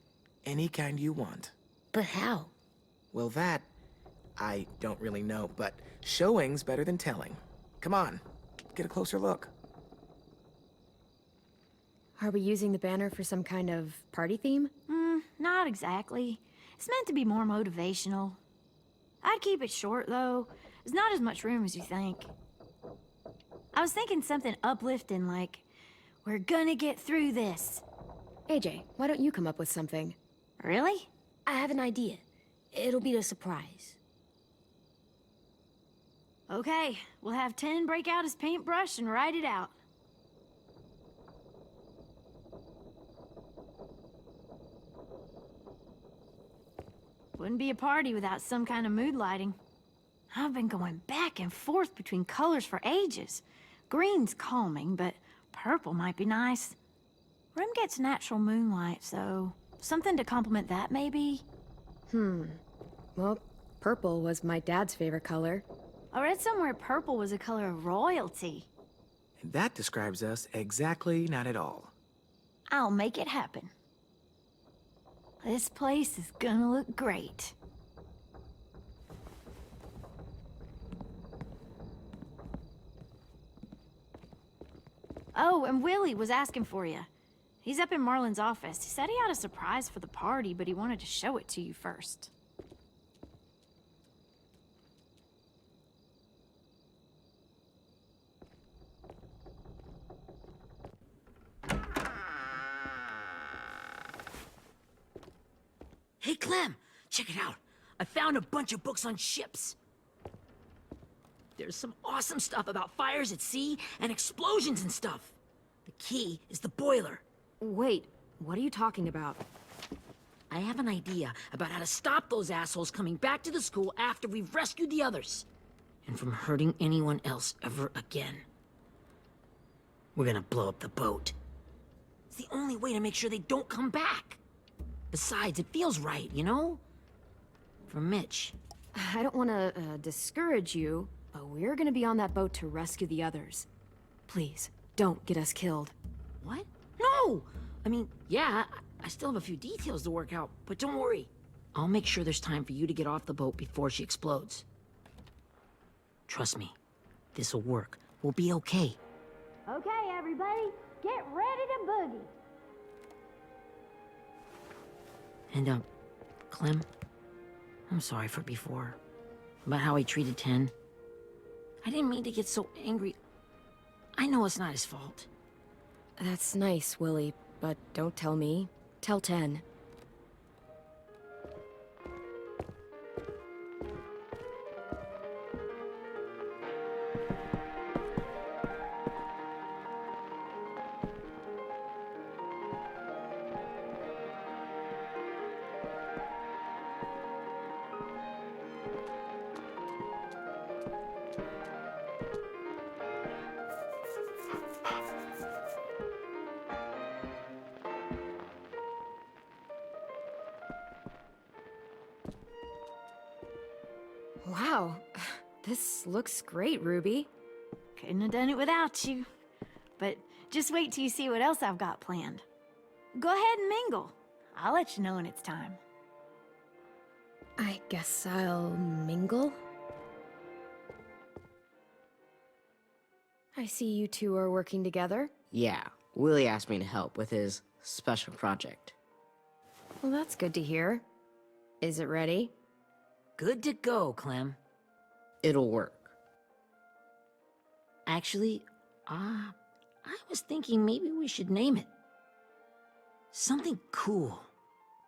Any kind you want. But how? Well, that, I don't really know, but showing's better than telling. Come on, get a closer look. Are we using the banner for some kind of party theme? Not exactly. It's meant to be more motivational. I'd keep it short, though. There's not as much room as you think. I was thinking something uplifting like, we're gonna get through this. AJ, why don't you come up with something? Really? I have an idea. It'll be a surprise. Okay, we'll have 10 break out his paintbrush and write it out. Wouldn't be a party without some kind of mood lighting. I've been going back and forth between colors for ages. Green's calming, but purple might be nice. Room gets natural moonlight, so something to complement that, maybe? Well, purple was my dad's favorite color. I read somewhere purple was a color of royalty. And that describes us exactly not at all. I'll make it happen. This place is gonna look great. Oh, and Willie was asking for you. He's up in Marlin's office. He said he had a surprise for the party, but he wanted to show it to you first. Hey, Clem, check it out. I found a bunch of books on ships. There's some awesome stuff about fires at sea and explosions and stuff. The key is the boiler. Wait, what are you talking about? I have an idea about how to stop those assholes coming back to the school after we've rescued the others. And from hurting anyone else ever again. We're gonna blow up the boat. It's the only way to make sure they don't come back. Besides, it feels right, you know? For Mitch. I don't want to discourage you, but we're gonna be on that boat to rescue the others. Please, don't get us killed. What? No! I mean, yeah, I still have a few details to work out, but don't worry. I'll make sure there's time for you to get off the boat before she explodes. Trust me, this'll work. We'll be okay. Okay, everybody, get ready to boogie. And, Clem, I'm sorry for before. About how he treated Ten. I didn't mean to get so angry. I know it's not his fault. That's nice, Willie, but don't tell me. Tell 10. Wow, this looks great, Ruby. Couldn't have done it without you. But just wait till you see what else I've got planned. Go ahead and mingle. I'll let you know when it's time. I guess I'll mingle? I see you two are working together. Yeah, Willie asked me to help with his special project. Well, that's good to hear. Is it ready? Good to go, Clem. It'll work. Actually, I was thinking maybe we should name it. Something cool.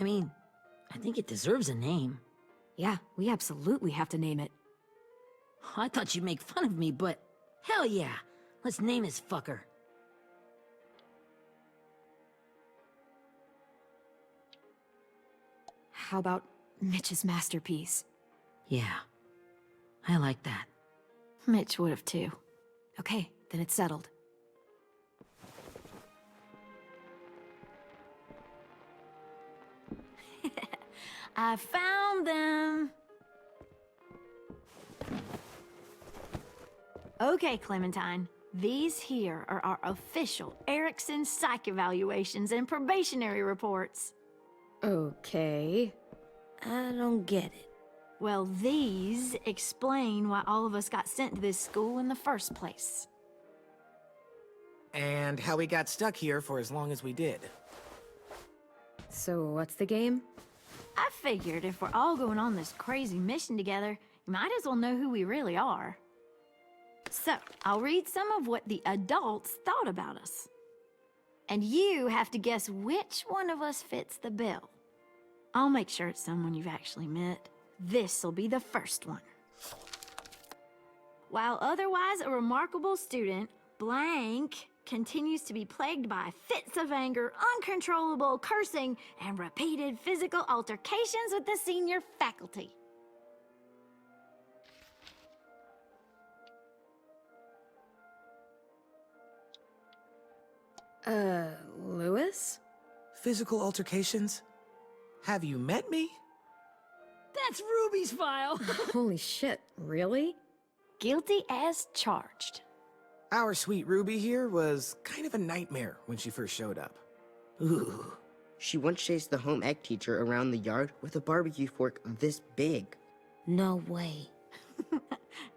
I mean, I think it deserves a name. Yeah, we absolutely have to name it. I thought you'd make fun of me, but hell yeah. Let's name this fucker. How about Mitch's masterpiece? Yeah, I like that. Mitch would have too. Okay, then it's settled. I found them! Okay, Clementine. These here are our official Erickson psych evaluations and probationary reports. Okay. I don't get it. Well, these explain why all of us got sent to this school in the first place. And how we got stuck here for as long as we did. So what's the game? I figured if we're all going on this crazy mission together, you might as well know who we really are. So, I'll read some of what the adults thought about us. And you have to guess which one of us fits the bill. I'll make sure it's someone you've actually met. This'll be the first one. While otherwise a remarkable student, blank continues to be plagued by fits of anger, uncontrollable cursing, and repeated physical altercations with the senior faculty. Lewis? Physical altercations? Have you met me? That's Ruby's file. Holy shit, really? Guilty as charged. Our sweet Ruby here was kind of a nightmare when she first showed up. Ooh. She once chased the home ec teacher around the yard with a barbecue fork this big. No way.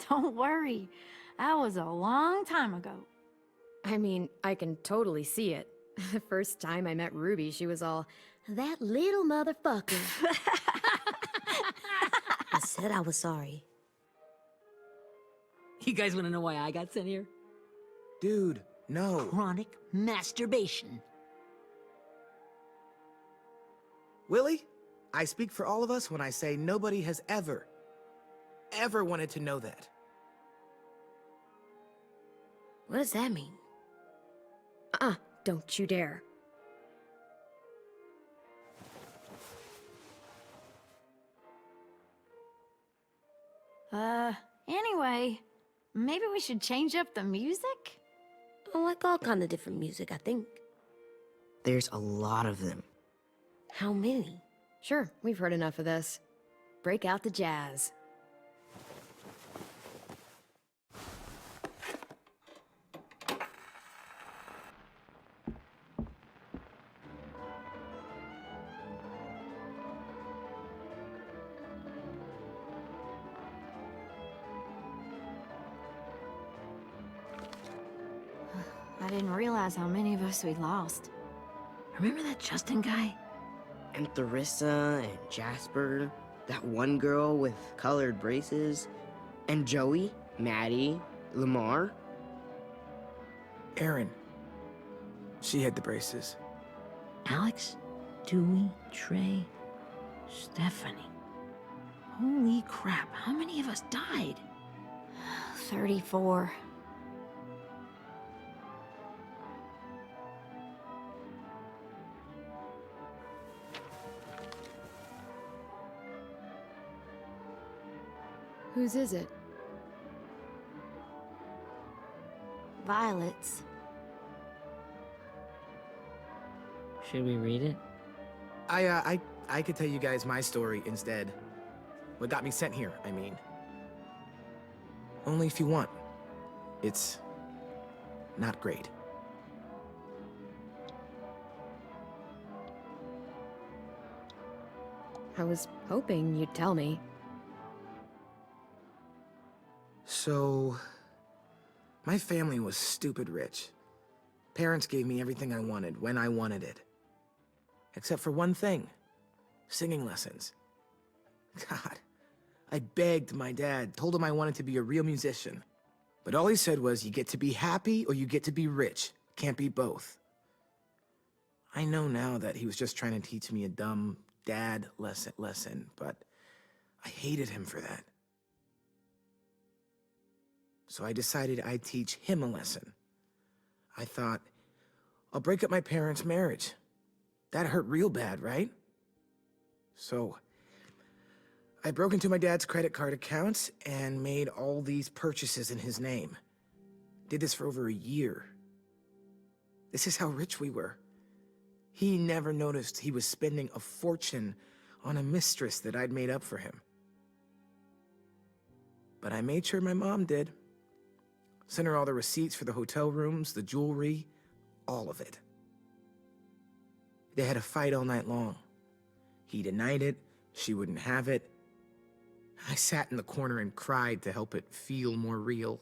Don't worry. That was a long time ago. I mean, I can totally see it. The first time I met Ruby, she was all, "That little motherfucker." I said I was sorry. You guys want to know why I got sent here? Dude, no. Chronic masturbation. Willie, I speak for all of us when I say nobody has ever wanted to know that. What does that mean? Don't you dare. Anyway, maybe we should change up the music? I like all kind of different music, I think. There's a lot of them. How many? Sure, we've heard enough of this. Break out the jazz. I didn't realize how many of us we'd lost. Remember that Justin guy? And Theresa and Jasper, that one girl with colored braces, and Joey, Maddie, Lamar. Erin. She had the braces. Alex, Dewey, Trey, Stephanie. Holy crap, how many of us died? 34. Whose is it? Violet's. Should we read it? I could tell you guys my story instead. What got me sent here, I mean. Only if you want. It's not great. I was hoping you'd tell me. So, my family was stupid rich. Parents gave me everything I wanted when I wanted it. Except for one thing. Singing lessons. God, I begged my dad, told him I wanted to be a real musician. But all he said was, you get to be happy or you get to be rich. Can't be both. I know now that he was just trying to teach me a dumb dad lesson, but I hated him for that. So I decided I'd teach him a lesson. I thought, I'll break up my parents' marriage. That hurt real bad, right? So I broke into my dad's credit card accounts and made all these purchases in his name. Did this for over a year. This is how rich we were. He never noticed he was spending a fortune on a mistress that I'd made up for him. But I made sure my mom did. Sent her all the receipts for the hotel rooms, the jewelry, all of it. They had a fight all night long. He denied it, she wouldn't have it. I sat in the corner and cried to help it feel more real.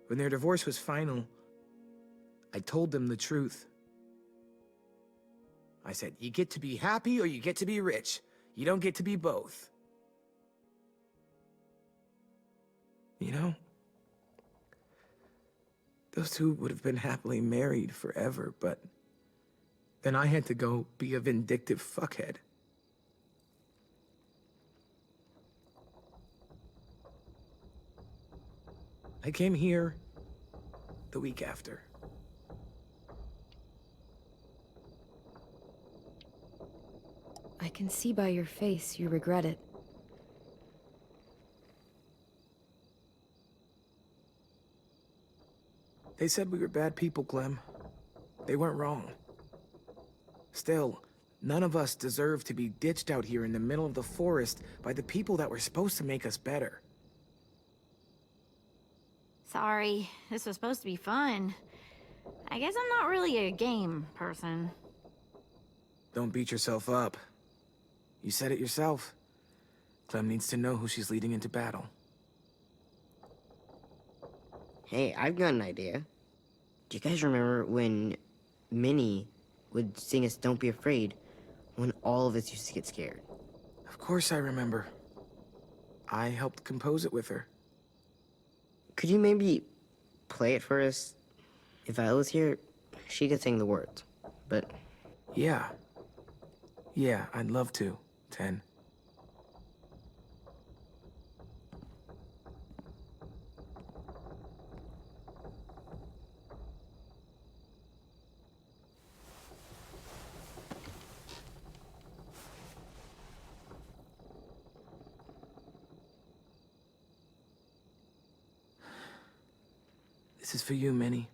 When their divorce was final, I told them the truth. I said, you get to be happy or you get to be rich. You don't get to be both. You know, those two would have been happily married forever, but then I had to go be a vindictive fuckhead. I came here the week after. I can see by your face you regret it. They said we were bad people, Clem. They weren't wrong. Still, none of us deserve to be ditched out here in the middle of the forest by the people that were supposed to make us better. Sorry, this was supposed to be fun. I guess I'm not really a game person. Don't beat yourself up. You said it yourself. Clem needs to know who she's leading into battle. Hey, I've got an idea. Do you guys remember when Minnie would sing us Don't Be Afraid when all of us used to get scared? Of course I remember. I helped compose it with her. Could you maybe play it for us? If Viola was here, she could sing the words, but... Yeah. Yeah, I'd love to, Ten. This is for you, Minnie.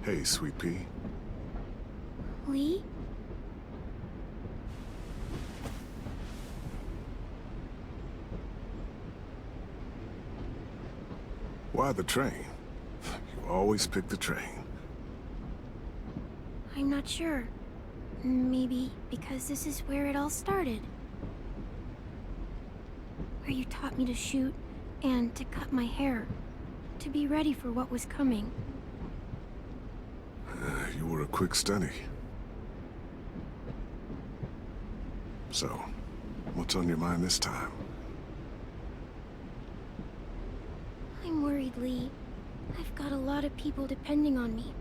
Hey, Sweet Pea. Lee? Why the train? You always pick the train. I'm not sure. Maybe because this is where it all started. Where you taught me to shoot and to cut my hair. To be ready for what was coming. You were a quick study. So, what's on your mind this time? I'm worried, Lee. I've got a lot of people depending on me,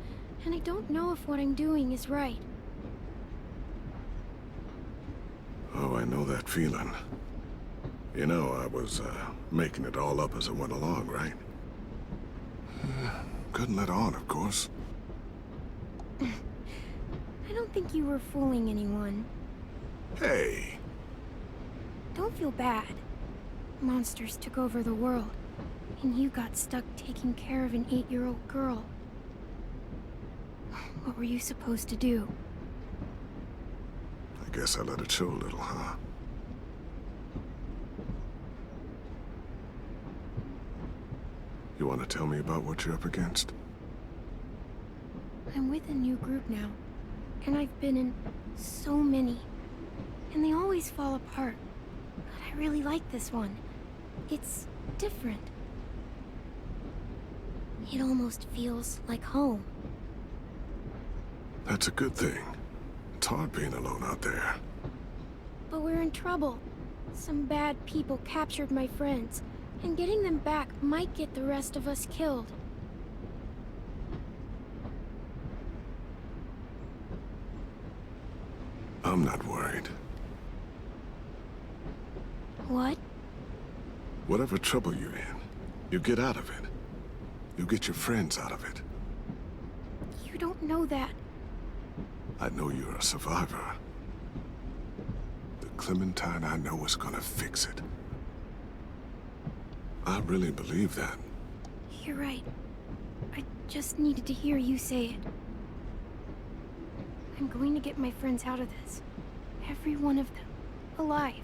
and I don't know if what I'm doing is right. Oh, I know that feeling. You know, I was, making it all up as I went along, right? Couldn't let on, of course. I don't think you were fooling anyone. Hey! Don't feel bad. Monsters took over the world, and you got stuck taking care of an 8-year-old girl. What were you supposed to do? I guess I let it show a little, huh? You want to tell me about what you're up against? I'm with a new group now, and I've been in so many, and they always fall apart. But I really like this one. It's different. It almost feels like home. That's a good thing. It's hard being alone out there. But we're in trouble. Some bad people captured my friends, and getting them back might get the rest of us killed. I'm not worried. What? Whatever trouble you're in, you get out of it. You get your friends out of it. You don't know that. I know you're a survivor. The Clementine I know is gonna fix it. I really believe that. You're right. I just needed to hear you say it. I'm going to get my friends out of this. Every one of them. Alive.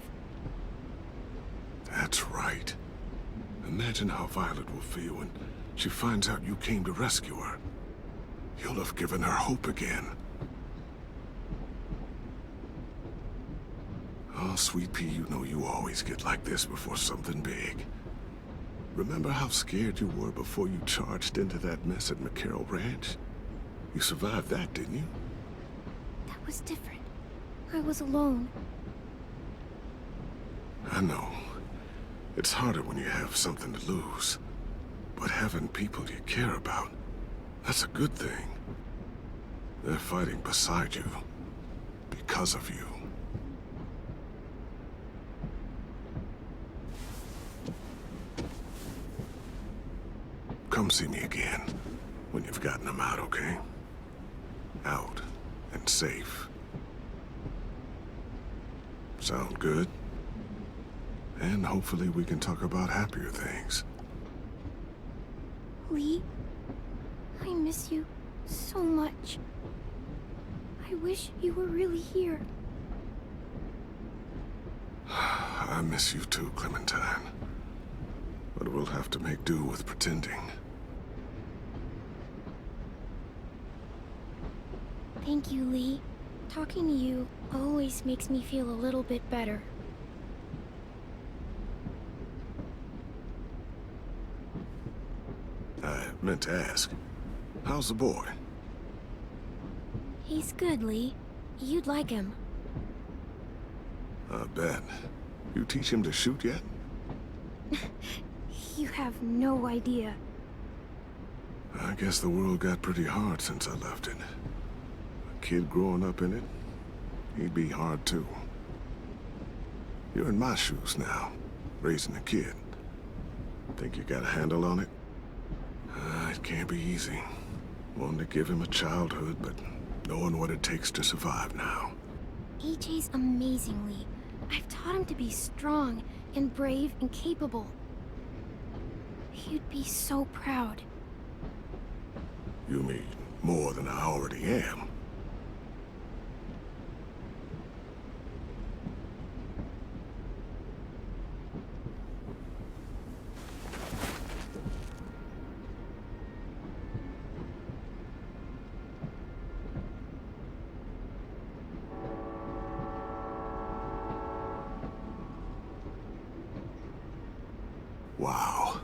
That's right. Imagine how Violet will feel when she finds out you came to rescue her. You'll have given her hope again. Oh, Sweet Pea, you know you always get like this before something big. Remember how scared you were before you charged into that mess at McCarroll Ranch? You survived that, didn't you? That was different. I was alone. I know. It's harder when you have something to lose. But having people you care about, that's a good thing. They're fighting beside you. Because of you. Come see me again when you've gotten them out, okay? Out and safe. Sound good? And hopefully we can talk about happier things. Lee, I miss you so much. I wish you were really here. I miss you too, Clementine. But we'll have to make do with pretending. Thank you, Lee. Talking to you always makes me feel a little bit better. I meant to ask, how's the boy? He's good, Lee. You'd like him. I bet. You teach him to shoot yet? You have no idea. I guess the world got pretty hard since I left it. A kid growing up in it, he'd be hard too. You're in my shoes now, raising a kid. Think you got a handle on it? It can't be easy. Wanting to give him a childhood, but knowing what it takes to survive now. AJ's amazing, Lee. I've taught him to be strong and brave and capable. He'd be so proud. You mean more than I already am. Wow.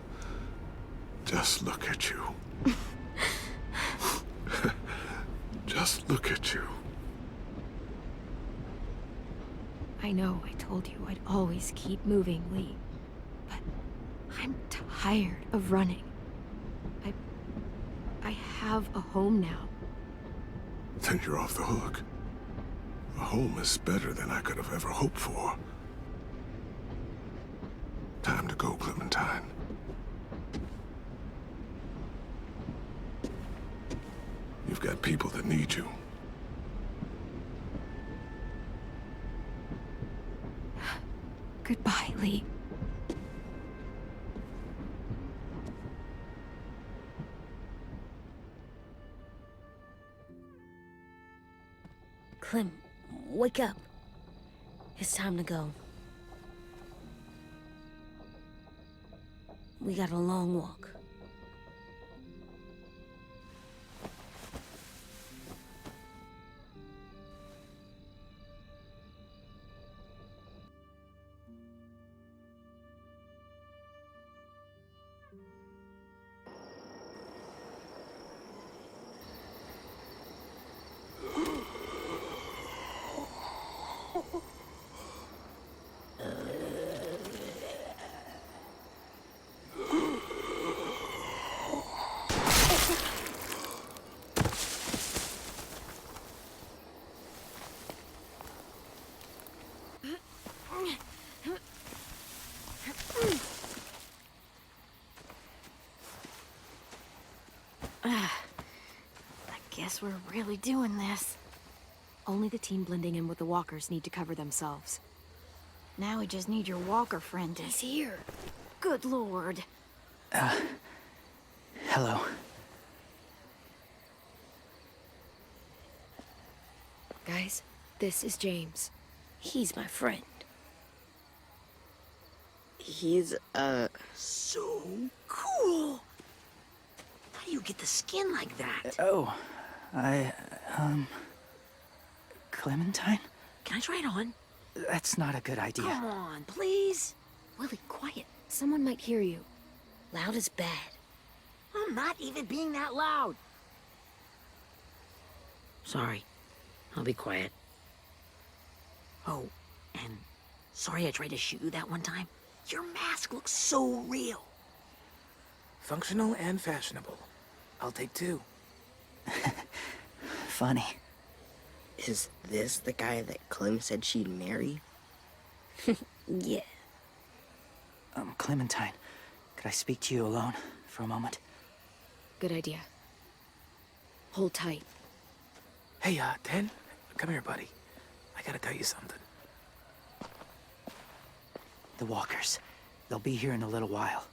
Just look at you. Just look at you. I know I told you I'd always keep moving, Lee. But I'm tired of running. I have a home now. Then you're off the hook. A home is better than I could have ever hoped for. Time to go, Clementine. You've got people that need you. Goodbye, Lee. Clem, wake up. It's time to go. We got a long walk. I guess we're really doing this. Only the team blending in with the walkers need to cover themselves. Now we just need your walker friend to... He's here. Good lord. Hello. Guys, this is James. He's my friend. He's, So cool! How do you get the skin like that? Oh, Clementine? Can I try it on? That's not a good idea. Come on, please. Willie, quiet. Someone might hear you. Loud is bad. I'm not even being that loud. Sorry. I'll be quiet. Oh, and sorry I tried to shoot you that one time. Your mask looks so real. Functional and fashionable. I'll take two. Funny. is this the guy that Clem said she'd marry? Yeah. Clementine, could I speak to you alone for a moment? Good idea. Hold tight. Hey, Ten, come here, buddy. I gotta tell you something. The walkers. They'll be here in a little while.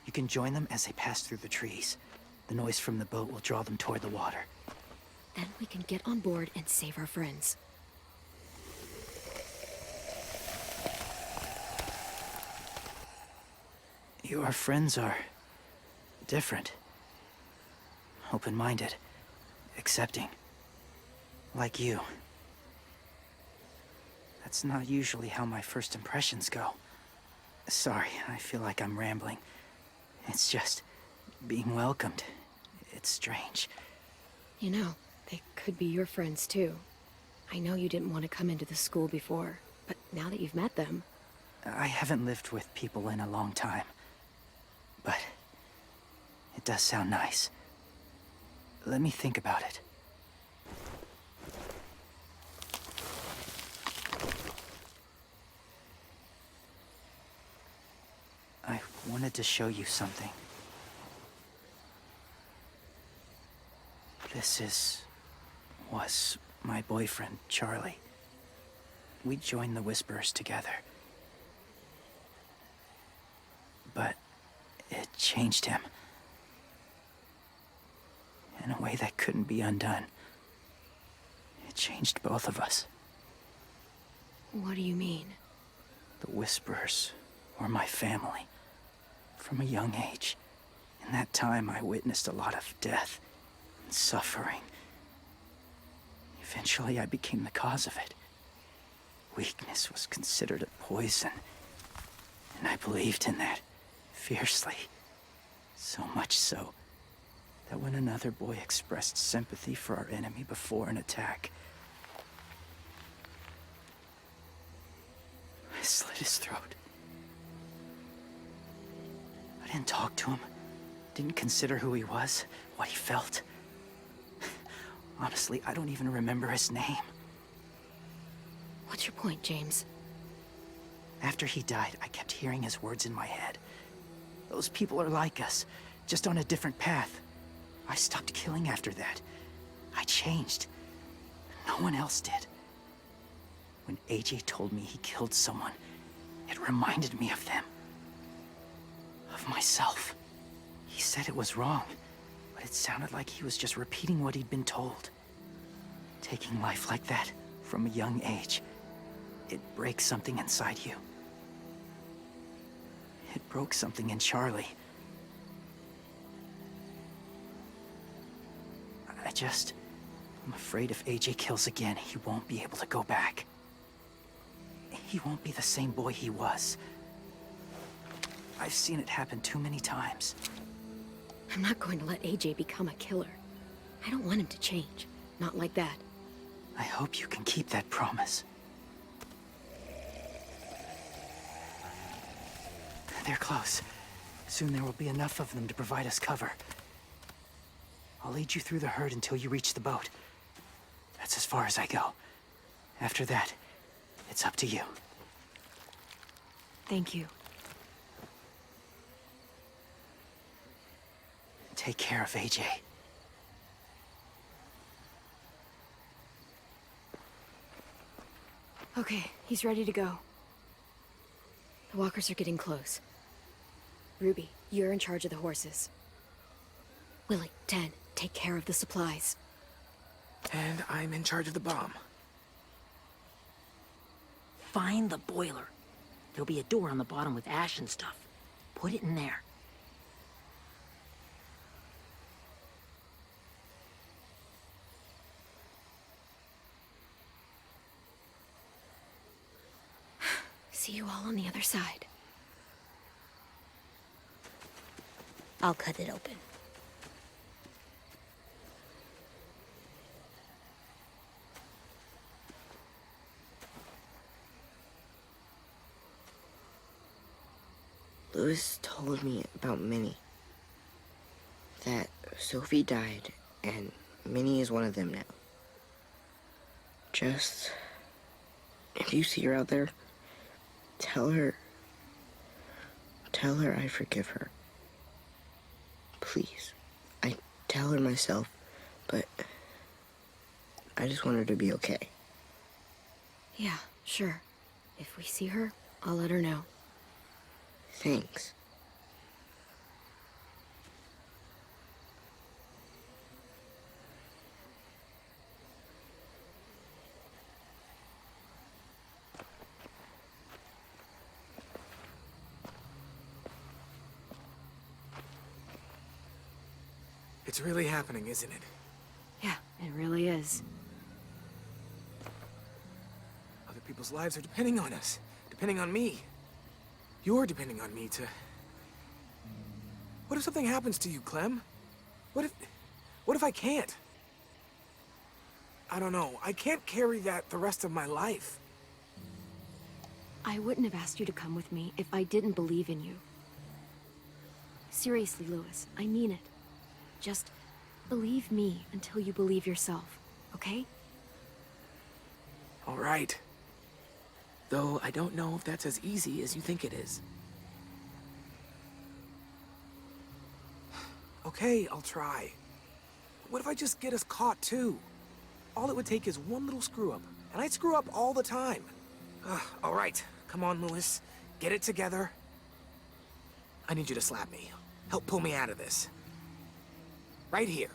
You can join them as they pass through the trees. The noise from the boat will draw them toward the water. Then we can get on board and save our friends. Your friends are different. Open-minded. Accepting. Like you. That's not usually how my first impressions go. Sorry, I feel like I'm rambling. It's just being welcomed. It's strange. You know, they could be your friends too. I know you didn't want to come into the school before, but now that you've met them... I haven't lived with people in a long time. But it does sound nice. Let me think about it. I wanted to show you something. This was my boyfriend, Charlie. We joined the Whisperers together. But it changed him. in a way that couldn't be undone. It changed both of us. What do you mean? The Whisperers were my family. From a young age. In that time, I witnessed a lot of death and suffering. Eventually, I became the cause of it. Weakness was considered a poison, and I believed in that fiercely. So much so that when another boy expressed sympathy for our enemy before an attack, I slit his throat. I didn't talk to him, didn't consider who he was, what he felt. Honestly, I don't even remember his name. What's your point, James? After he died, I kept hearing his words in my head. Those people are like us, just on a different path. I stopped killing after that. I changed. No one else did. When AJ told me he killed someone, it reminded me of them. Of myself. He said it was wrong, but it sounded like he was just repeating what he'd been told. Taking life like that, from a young age, it breaks something inside you. It broke something in Charlie. I'm afraid if AJ kills again, he won't be able to go back. He won't be the same boy he was. I've seen it happen too many times. I'm not going to let AJ become a killer. I don't want him to change. Not like that. I hope you can keep that promise. They're close. Soon there will be enough of them to provide us cover. I'll lead you through the herd until you reach the boat. That's as far as I go. After that, it's up to you. Thank you. Take care of AJ. Okay, he's ready to go. The walkers are getting close. Ruby, you're in charge of the horses. Willie, Dan, take care of the supplies. And I'm in charge of the bomb. Find the boiler. There'll be a door on the bottom with ash and stuff. Put it in there. See you all on the other side. I'll cut it open. Louis told me about Minnie. That Sophie died, and Minnie is one of them now. Just... if you see her out there, tell her I forgive her. Please. I tell her myself, but I just want her to be okay. Yeah, sure. If we see her, I'll let her know. Thanks. It's really happening, isn't it? Yeah, it really is. Other people's lives are depending on us. Depending on me. You're depending on me to... What if something happens to you, Clem? What if I can't? I don't know. I can't carry that the rest of my life. I wouldn't have asked you to come with me if I didn't believe in you. Seriously, Louis, I mean it. Just believe me until you believe yourself, okay? All right. Though I don't know if that's as easy as you think it is. Okay, I'll try. What if I just get us caught too? All it would take is one little screw up, and I'd screw up all the time. All right, come on, Louis. Get it together. I need you to slap me. Help pull me out of this. Right here.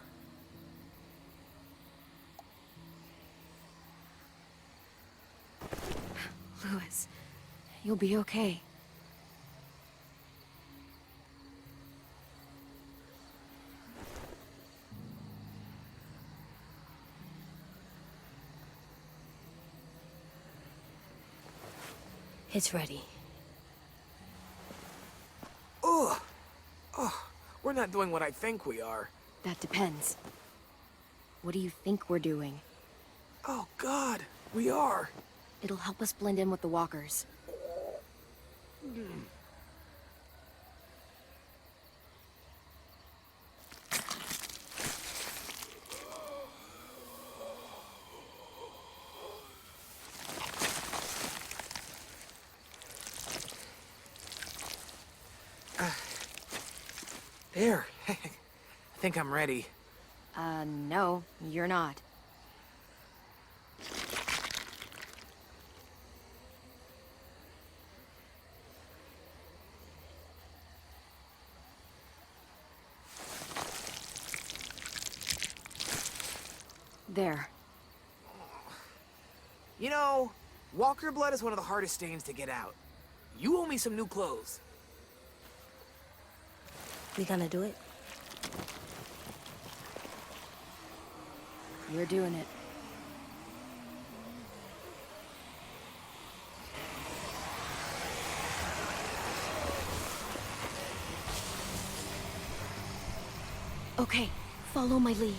Louis, you'll be okay. It's ready. Ugh! Oh, we're not doing what I think we are. That depends. What do you think we're doing? Oh, God, we are. It'll help us blend in with the walkers. There. I think I'm ready. No, you're not. There. You know, walker blood is one of the hardest stains to get out. You owe me some new clothes. We gonna do it? You're doing it. Okay, follow my lead.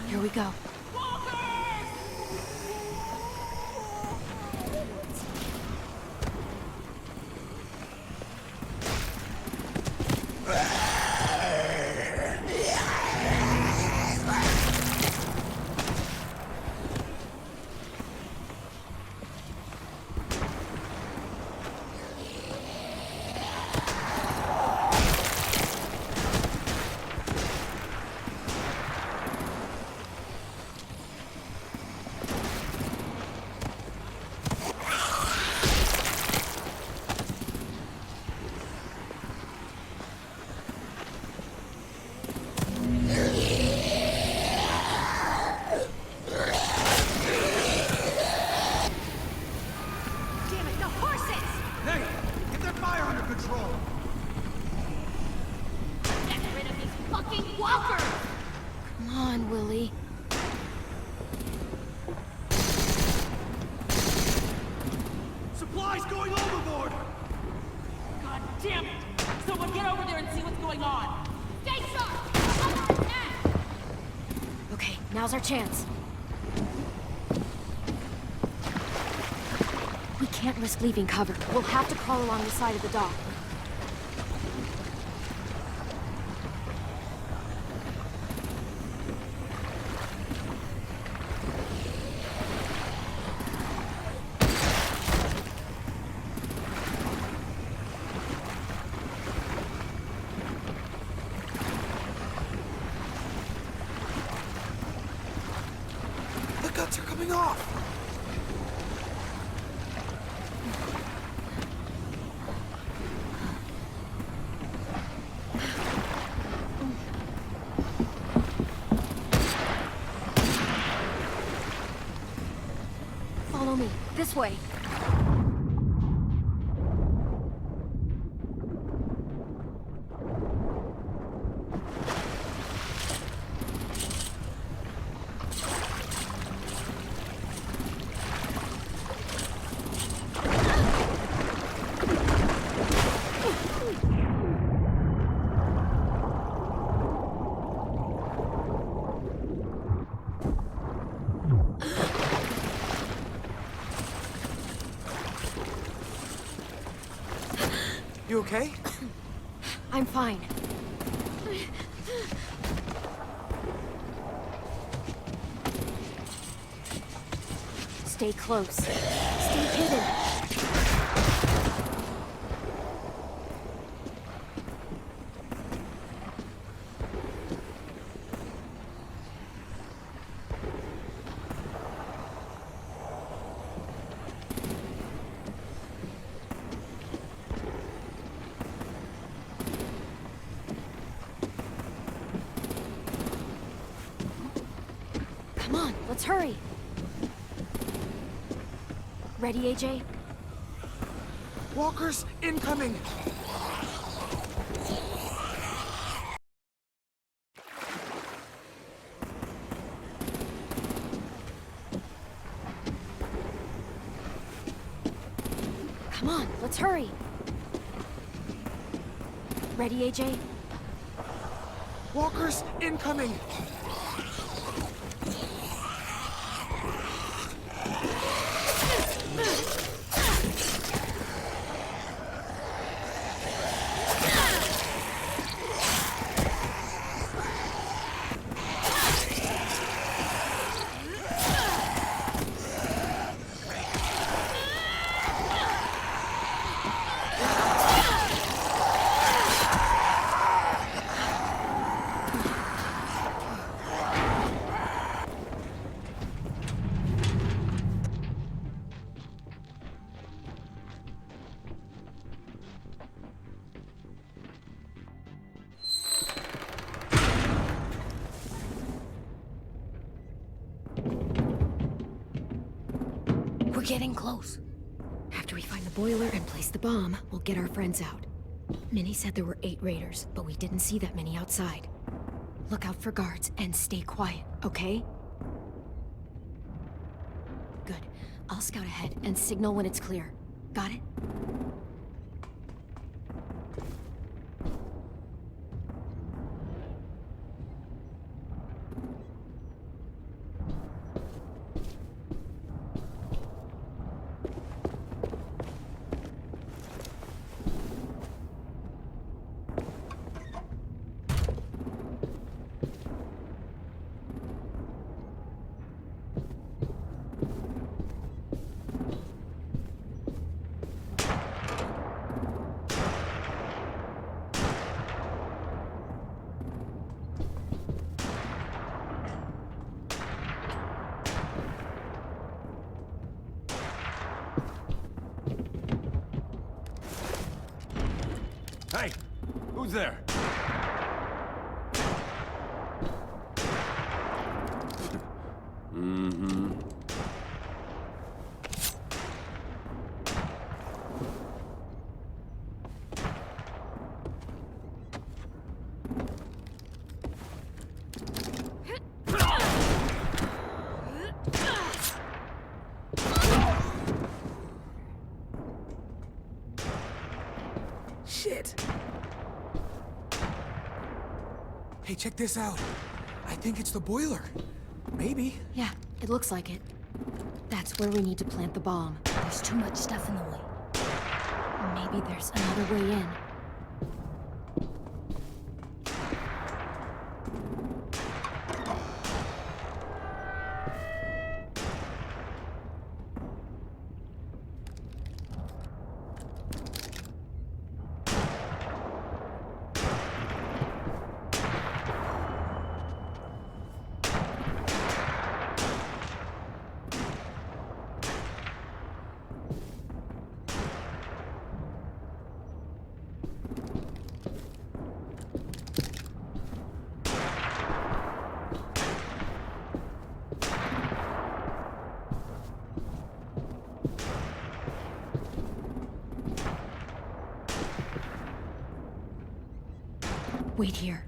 Here we go. Now's our chance. We can't risk leaving cover. We'll have to crawl along the side of the dock. Are coming off. Follow me. This way. You okay? I'm fine. Stay close. Stay hidden. Come on, let's hurry. Ready, AJ? Walkers incoming! Come on, let's hurry. Ready, AJ? Walkers incoming! We're getting close. After we find the boiler and place the bomb, we'll get our friends out. Minnie said there were 8 raiders, but we didn't see that many outside. Look out for guards and stay quiet, okay? Good. I'll scout ahead and signal when it's clear. Got it? Hey, who's there? Mm-hmm. Shit! Hey, check this out. I think it's the boiler. Maybe. Yeah, it looks like it. That's where we need to plant the bomb. There's too much stuff in the way. Maybe there's another way in. Wait here.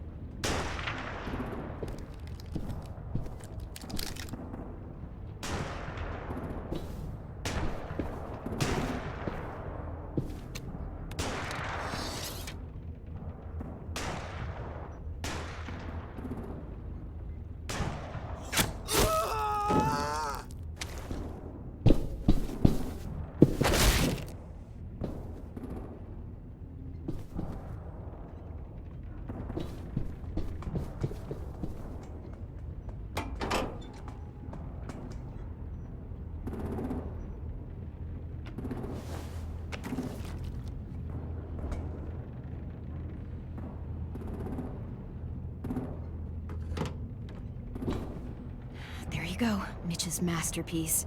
There you go, Mitch's masterpiece.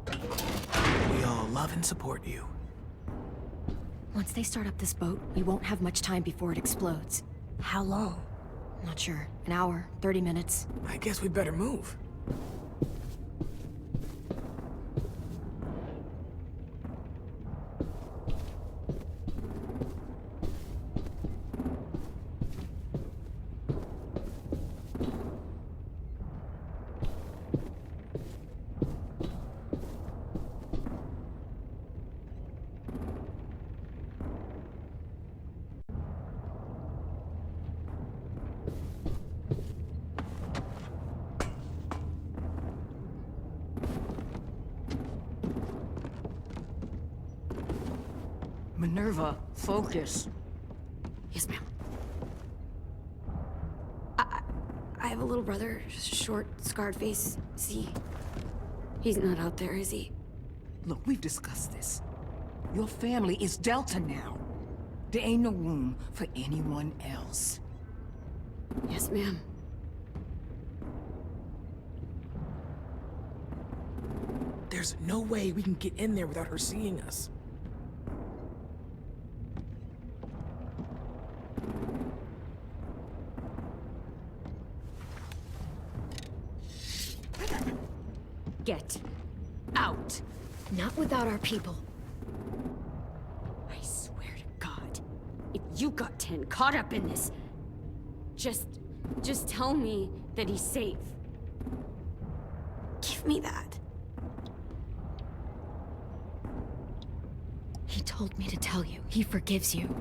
We all love and support you. Once they start up this boat, we won't have much time before it explodes. How long? Not sure. An hour, 30 minutes. I guess we'd better move. Minerva, focus. Yes, ma'am. I have a little brother, short, scarred face. See? He's not out there, is he? Look, we've discussed this. Your family is Delta now. There ain't no room for anyone else. Yes, ma'am. There's no way we can get in there without her seeing us. Get out. Not without our people. I swear to God, if you got 10 caught up in this, just tell me that he's safe. Give me that. He told me to tell you. He forgives you.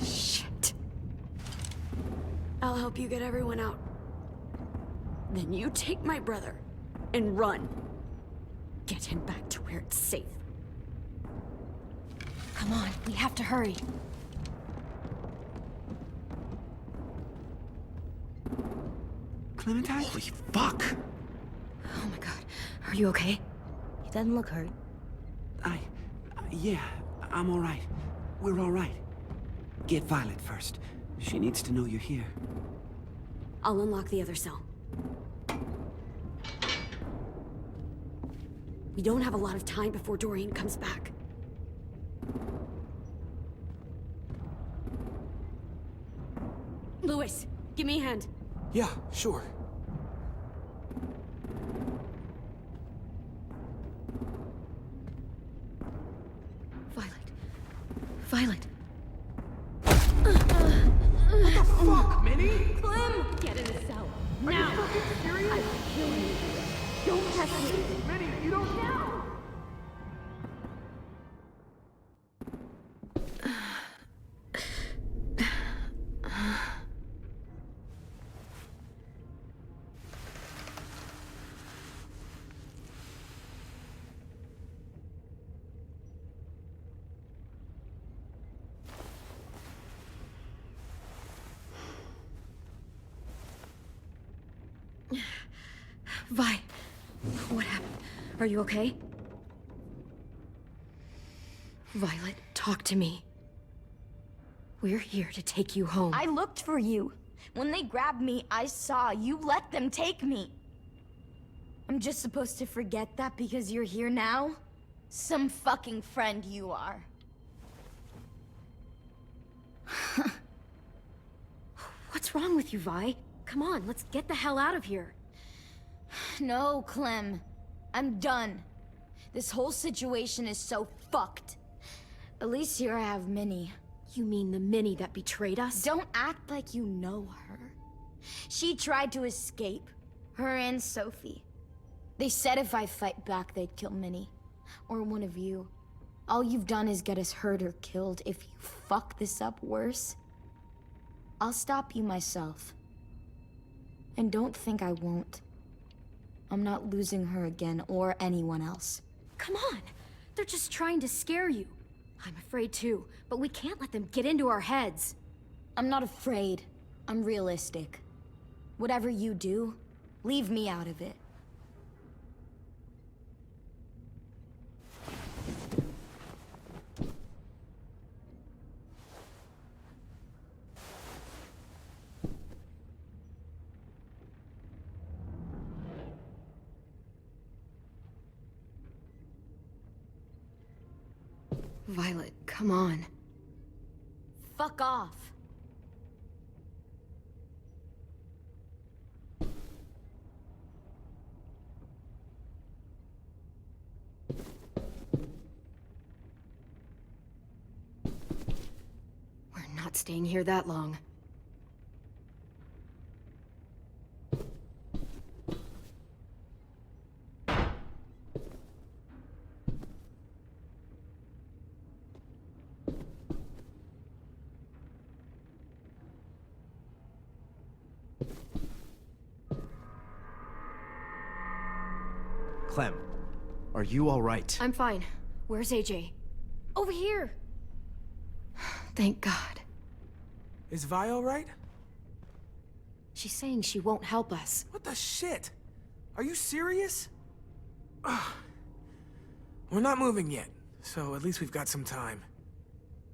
Shit. I'll help you get everyone out. Then you take my brother and run. Get him back to where it's safe. Come on, we have to hurry. Clementine? Holy fuck! Oh my God, are you okay? He doesn't look hurt. Yeah, I'm all right. We're all right. Get Violet first. She needs to know you're here. I'll unlock the other cell. We don't have a lot of time before Dorian comes back. Lewis, give me a hand. Yeah, sure. Violet. What the fuck, Minnie? Clem! Get in the cell. Now! Are you fucking serious? I will kill you. Don't test me. Minnie, you don't know. Vi, what happened? Are you okay? Violet, talk to me. We're here to take you home. I looked for you. When they grabbed me, I saw you let them take me. I'm just supposed to forget that because you're here now? Some fucking friend you are. What's wrong with you, Vi? Come on, let's get the hell out of here. No, Clem. I'm done. This whole situation is so fucked. At least here I have Minnie. You mean the Minnie that betrayed us? Don't act like you know her. She tried to escape. Her and Sophie. They said if I fight back, they'd kill Minnie. Or one of you. All you've done is get us hurt or killed. If you fuck this up worse, I'll stop you myself. And don't think I won't. I'm not losing her again, or anyone else. Come on! They're just trying to scare you. I'm afraid too, but we can't let them get into our heads. I'm not afraid. I'm realistic. Whatever you do, leave me out of it. Violet, come on. Fuck off. not staying here that long. Clem, are you all right? I'm fine. Where's AJ? Over here! Thank God. Is Vi all right? She's saying she won't help us. What the shit? Are you serious? Ugh. We're not moving yet, so at least we've got some time.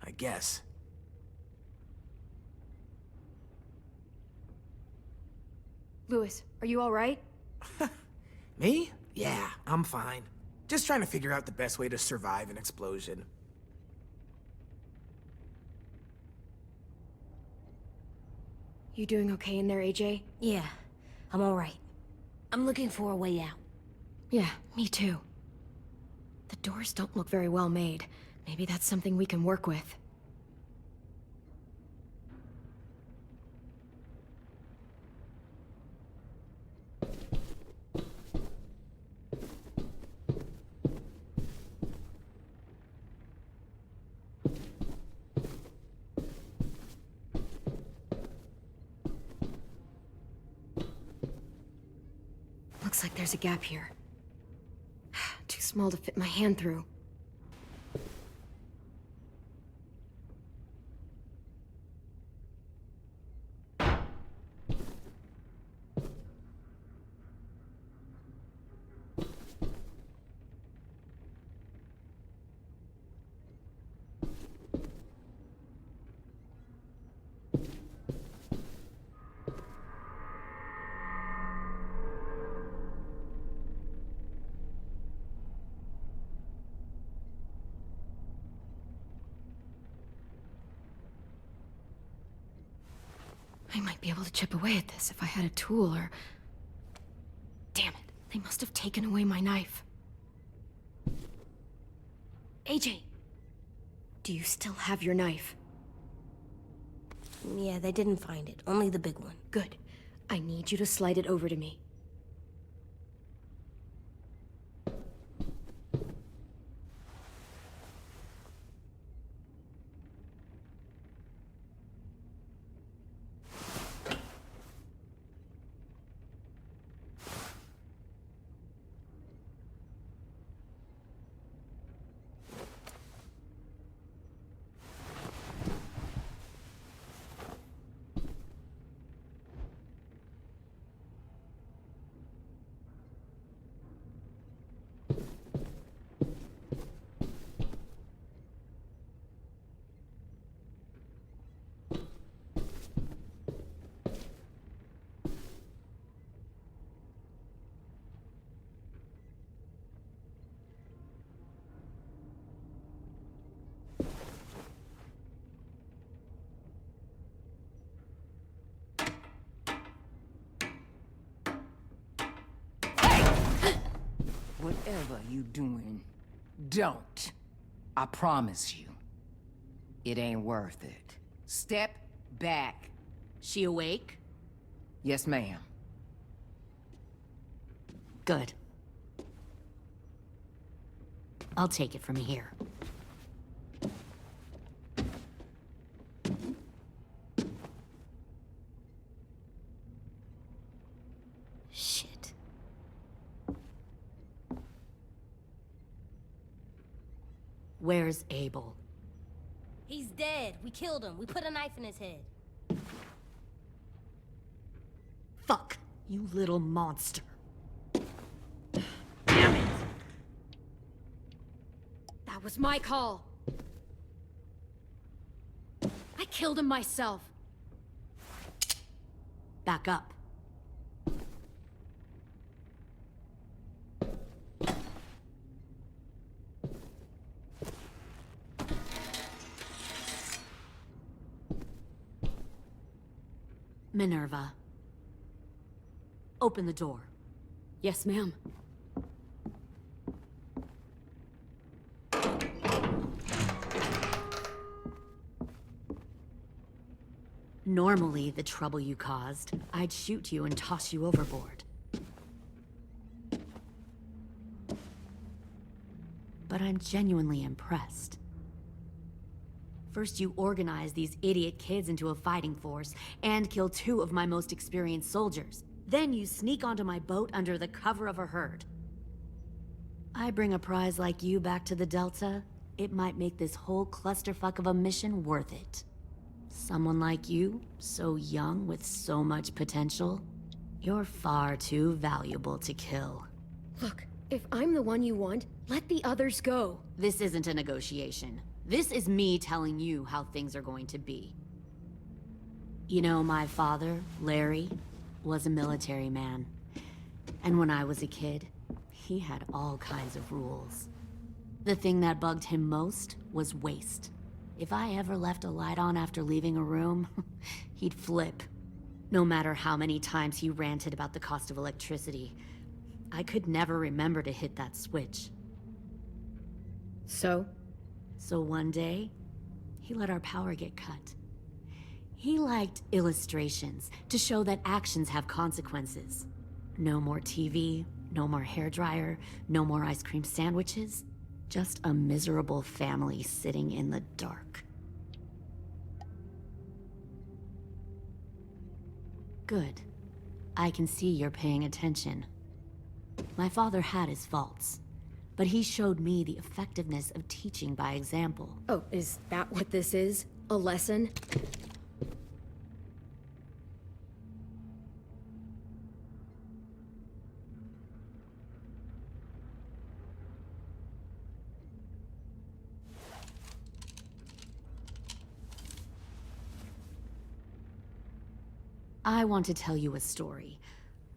I guess. Louis, are you all right? Me? Yeah, I'm fine. Just trying to figure out the best way to survive an explosion. You doing okay in there, AJ? Yeah, I'm all right. I'm looking for a way out. Yeah, me too. The doors don't look very well made. Maybe that's something we can work with. Looks like there's a gap here. Too small to fit my hand through. I might be able to chip away at this if I had a tool or... Damn it, they must have taken away my knife. AJ! Do you still have your knife? Yeah, they didn't find it. Only the big one. Good. I need you to slide it over to me. Whatever you doing, don't. I promise you. It ain't worth it. Step back. She awake? Yes, ma'am. Good. I'll take it from here. Shit. Where's Abel? He's dead. We killed him. We put a knife in his head. Fuck, you little monster. Damn it! That was my call. I killed him myself. Back up. Minerva. Open the door. Yes, ma'am. Normally, the trouble you caused, I'd shoot you and toss you overboard. But I'm genuinely impressed. First, you organize these idiot kids into a fighting force and kill 2 of my most experienced soldiers. Then you sneak onto my boat under the cover of a herd. I bring a prize like you back to the Delta, it might make this whole clusterfuck of a mission worth it. Someone like you, so young with so much potential, you're far too valuable to kill. Look, if I'm the one you want, let the others go. This isn't a negotiation. This is me telling you how things are going to be. You know, my father, Larry, was a military man. And when I was a kid, he had all kinds of rules. The thing that bugged him most was waste. If I ever left a light on after leaving a room, he'd flip. No matter how many times he ranted about the cost of electricity, I could never remember to hit that switch. So one day, he let our power get cut. He liked illustrations to show that actions have consequences. No more TV, no more hairdryer, no more ice cream sandwiches. Just a miserable family sitting in the dark. Good. I can see you're paying attention. My father had his faults, but he showed me the effectiveness of teaching by example. Oh, is that what this is? A lesson? I want to tell you a story.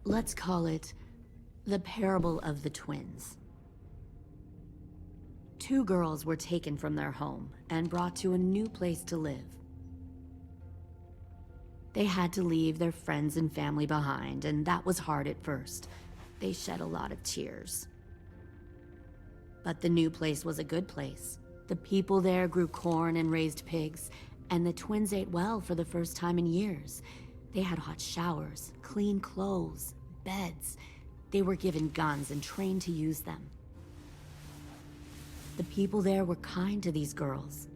Let's call it The Parable of the Twins. 2 girls were taken from their home and brought to a new place to live. They had to leave their friends and family behind, and that was hard at first. They shed a lot of tears. But the new place was a good place. The people there grew corn and raised pigs, and the twins ate well for the first time in years. They had hot showers, clean clothes, beds. They were given guns and trained to use them. The people there were kind to these girls.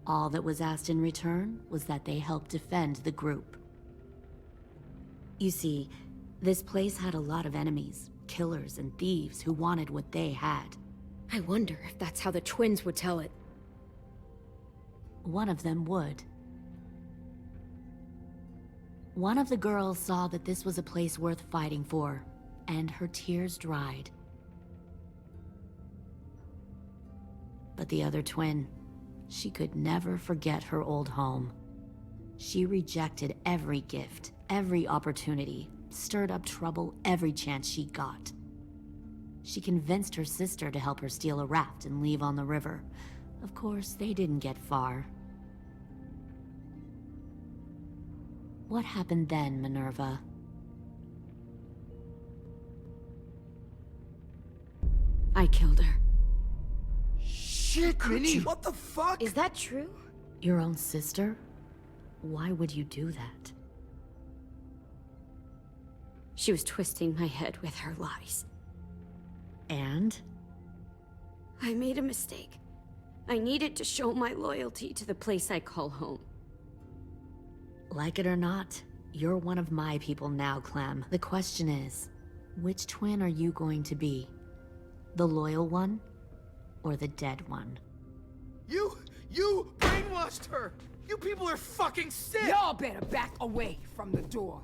All that was asked in return was that they help defend the group. You see, this place had a lot of enemies, killers and thieves who wanted what they had. I wonder if that's how the twins would tell it. One of them would. One of the girls saw that this was a place worth fighting for, and her tears dried. But the other twin, she could never forget her old home. She rejected every gift, every opportunity, stirred up trouble every chance she got. She convinced her sister to help her steal a raft and leave on the river. Of course, they didn't get far. What happened then, Minerva? I killed her. Shit, Minnie! What the fuck? Is that true? Your own sister? Why would you do that? She was twisting my head with her lies. And? I made a mistake. I needed to show my loyalty to the place I call home. Like it or not, you're one of my people now, Clem. The question is, which twin are you going to be? The loyal one, or the dead one? You brainwashed her! You people are fucking sick! Y'all better back away from the door.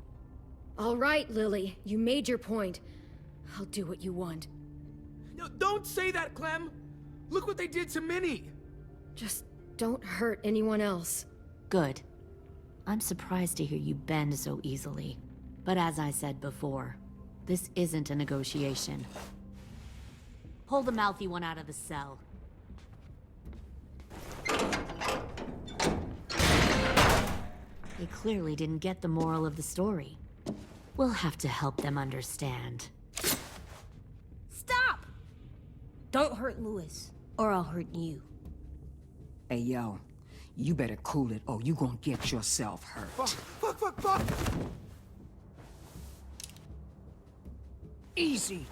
All right, Lily, you made your point. I'll do what you want. No, don't say that, Clem! Look what they did to Minnie! Just don't hurt anyone else. Good. I'm surprised to hear you bend so easily. But as I said before, this isn't a negotiation. Pull the mouthy one out of the cell. They clearly didn't get the moral of the story. We'll have to help them understand. Stop! Don't hurt Louis, or I'll hurt you. Hey, yo. You better cool it or you gonna get yourself hurt. Fuck! Easy.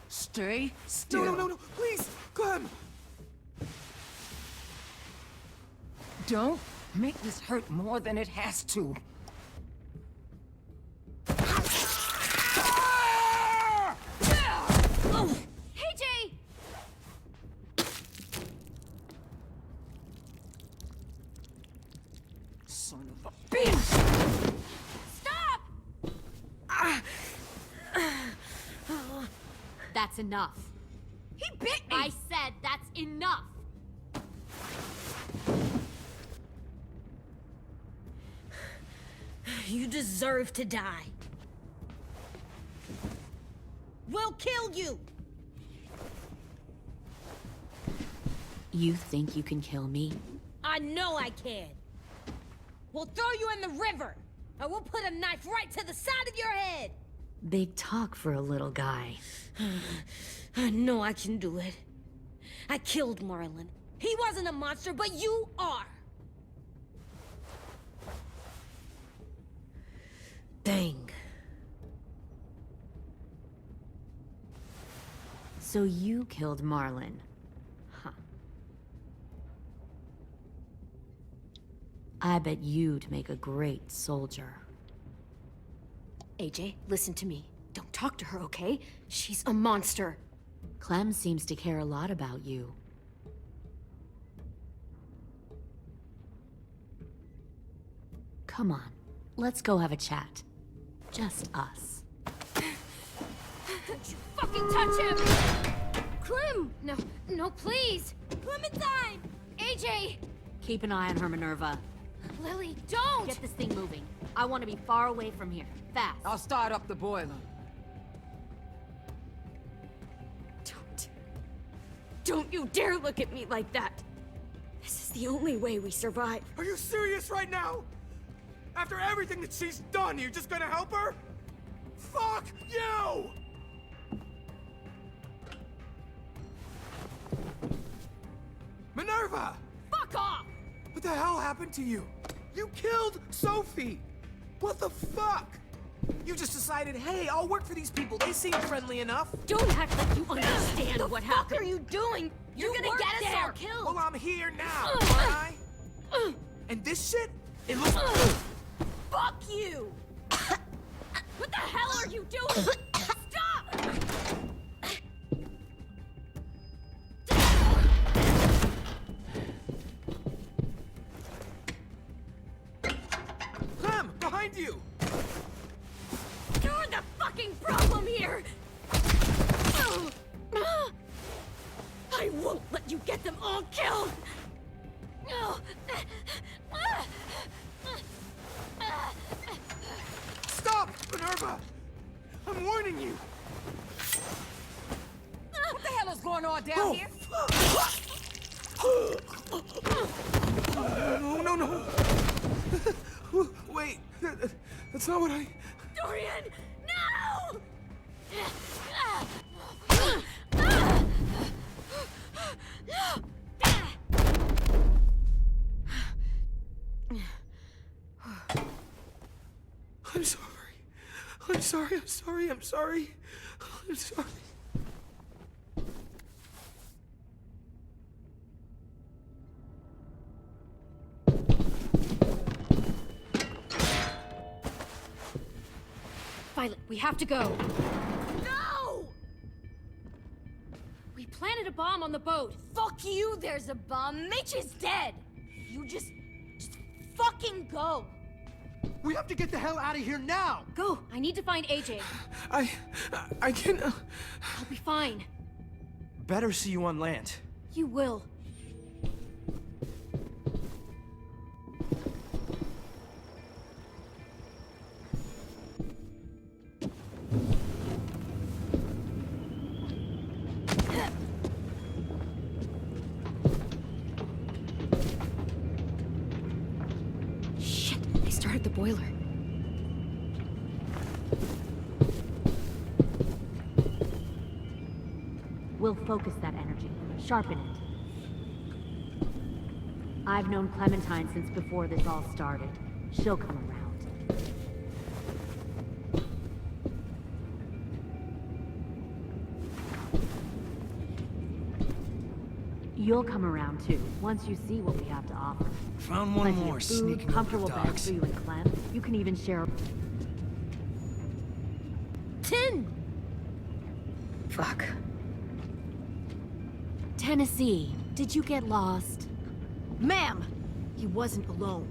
Stay still. No, please, Clem! Don't make this hurt more than it has to. Hey, Jay! Son of a bitch! Stop! That's enough. He bit me! I said that's enough. You deserve to die. We'll kill you! You think you can kill me? I know I can. We'll throw you in the river, and we'll put a knife right to the side of your head. Big talk for a little guy. I know I can do it. I killed Marlon. He wasn't a monster, but you are. Dang. So you killed Marlon. Huh. I bet you'd make a great soldier. AJ, listen to me. Don't talk to her, okay? She's a monster. Clem seems to care a lot about you. Come on, let's go have a chat. Just us. Don't you fucking touch him! Clem! No, please! Clementine! AJ! Keep an eye on her, Minerva. Lily, don't! Get this thing moving. I want to be far away from here. Fast. I'll start up the boiler. Don't you dare look at me like that! This is the only way we survive. Are you serious right now? After everything that she's done, you're just gonna help her? Fuck you! Minerva! Fuck off! What the hell happened to you? You killed Sophie! What the fuck? You just decided, hey, I'll work for these people. They seem friendly enough. Don't act like you understand what happened. What are you doing? You're gonna get us all killed! Well, I'm here now, aren't I? And this shit, it looks... Fuck you! What the hell are you doing? Stop! Clem, behind you! You're the fucking problem here! I won't let you get them all killed! Stop, Minerva! I'm warning you! What the hell is going on down here? No. Wait, that's not what I... Dorian, no! I'm sorry. Violet, we have to go. No! We planted a bomb on the boat. Fuck you, there's a bomb. Mitch is dead. You just fucking go. We have to get the hell out of here now! Go! I need to find AJ. I can... I'll be fine. Better see you on land. You will. Shit, they started the boiler. We'll focus that energy, sharpen it. I've known Clementine since before this all started. She'll come around. You'll come around too, once you see what we have to offer. Found one Plenty more of food, sneaking over comfortable the beds docks. for you and Clem. You can even share. Tin! Fuck. Tennessee, did you get lost? Ma'am! He wasn't alone.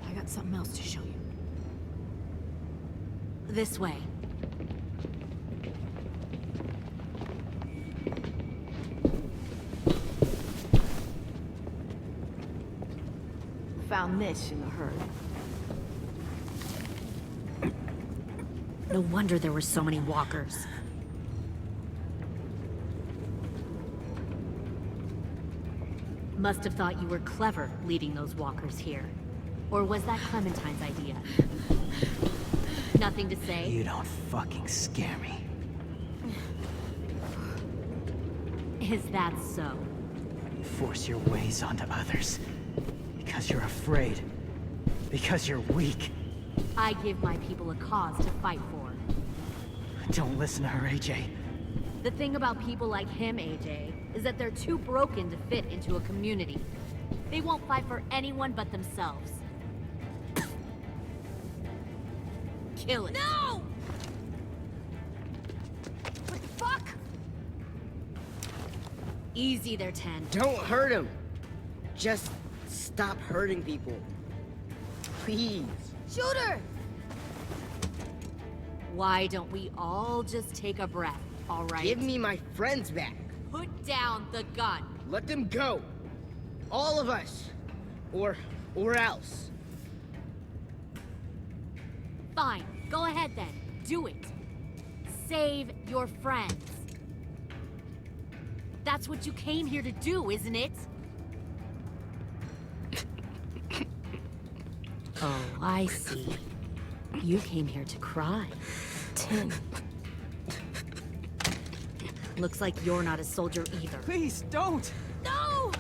I got something else to show you. This way. Found this in the herd. No wonder there were so many walkers. Must have thought you were clever leading those walkers here. Or was that Clementine's idea? Nothing to say? You don't fucking scare me. Is that so? You force your ways onto others. Because you're afraid. Because you're weak. I give my people a cause to fight for. Don't listen to her, AJ. The thing about people like him, AJ, is that they're too broken to fit into a community. They won't fight for anyone but themselves. Kill it. No! What the fuck? Easy there, 10. Don't hurt him. Just stop hurting people. Please. Shoot her! Why don't we all just take a breath, all right? Give me my friends back. Put down the gun. Let them go. All of us. Or else. Fine, go ahead then. Do it. Save your friends. That's what you came here to do, isn't it? Oh, I see. You came here to cry. Tin. Looks like you're not a soldier either. Please, don't! No!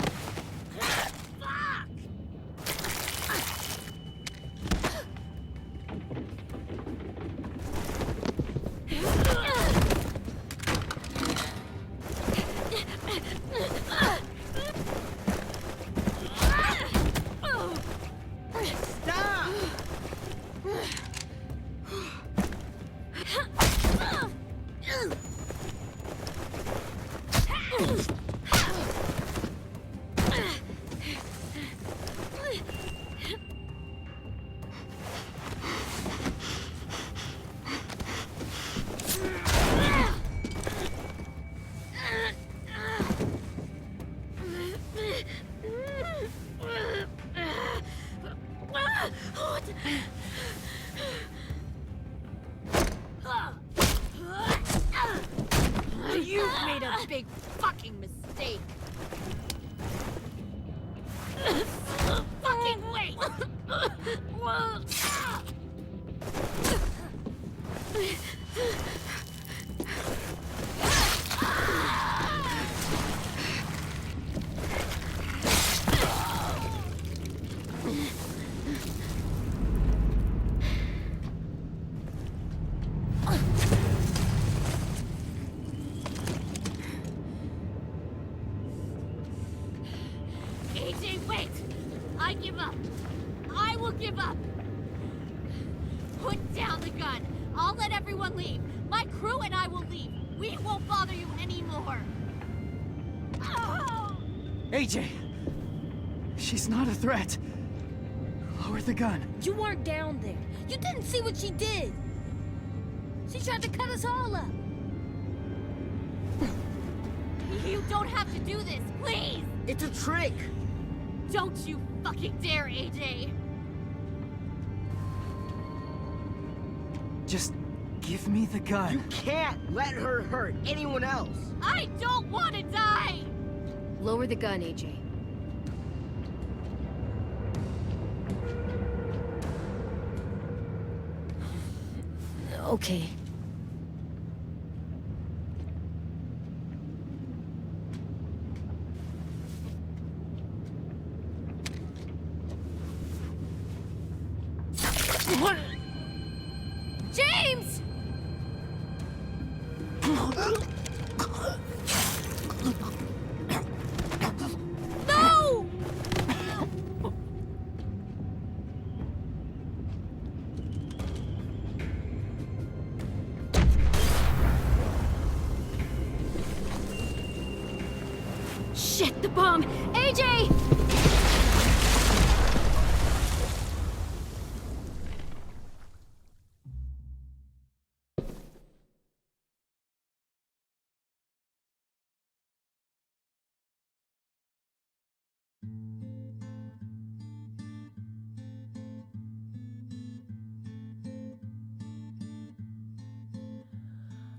You've made a big fucking mistake. Fucking wait! AJ, wait! I give up. I will give up. Put down the gun. I'll let everyone leave. My crew and I will leave. We won't bother you anymore. Oh! AJ! She's not a threat. Lower the gun. You weren't down there. You didn't see what she did. She tried to cut us all up. You don't have to do this, please! It's a trick! Don't you fucking dare, AJ! Just give me the gun. You can't let her hurt anyone else! I don't want to die! Lower the gun, AJ. Okay. What? James! No! Shit, the bomb! AJ!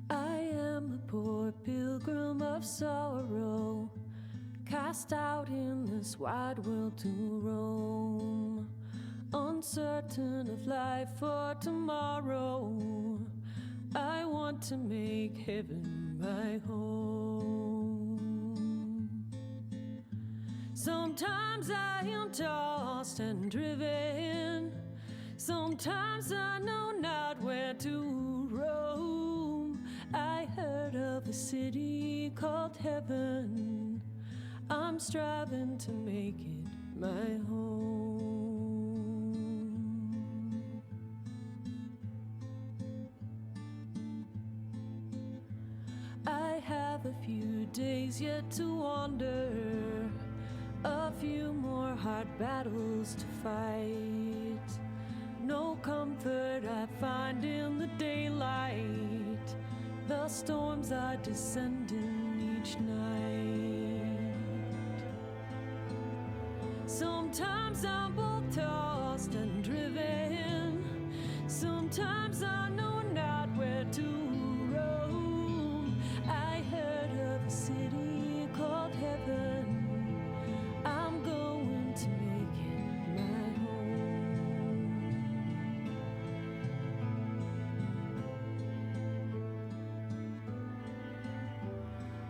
I am a poor pilgrim of sorrow, cast out in this wide world to roam, uncertain of life for tomorrow. I want to make heaven my home. Sometimes I am tossed and driven, sometimes I know not where to roam. I heard of a city called heaven, I'm striving to make it my home. I have a few days yet to wander, a few more hard battles to fight. No comfort I find in the daylight, the storms are descending each night. Sometimes I'm both tossed and driven, sometimes I know not where to roam. I heard of a city called heaven, I'm going to make it my home.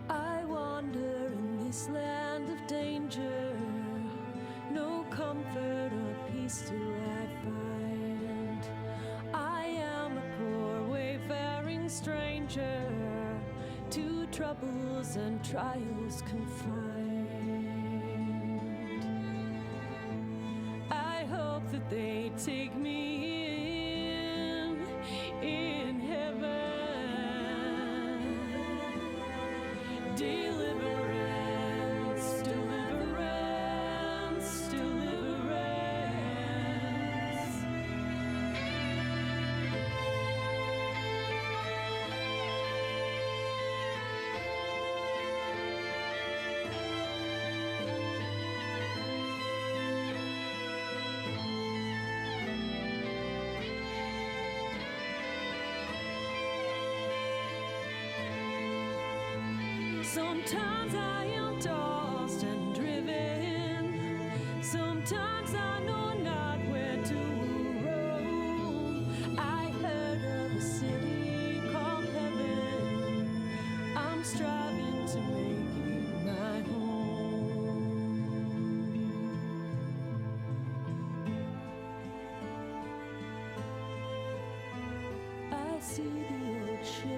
I wander in this land of danger, no comfort or peace do I find. I am a poor wayfaring stranger, to troubles and trials confined. I hope that they take me in heaven. Deliverance, deliverance, deliverance. Sometimes I am tossed and driven, sometimes I know not where to roam. I heard of a city called heaven, I'm striving to make it my home. I see the ocean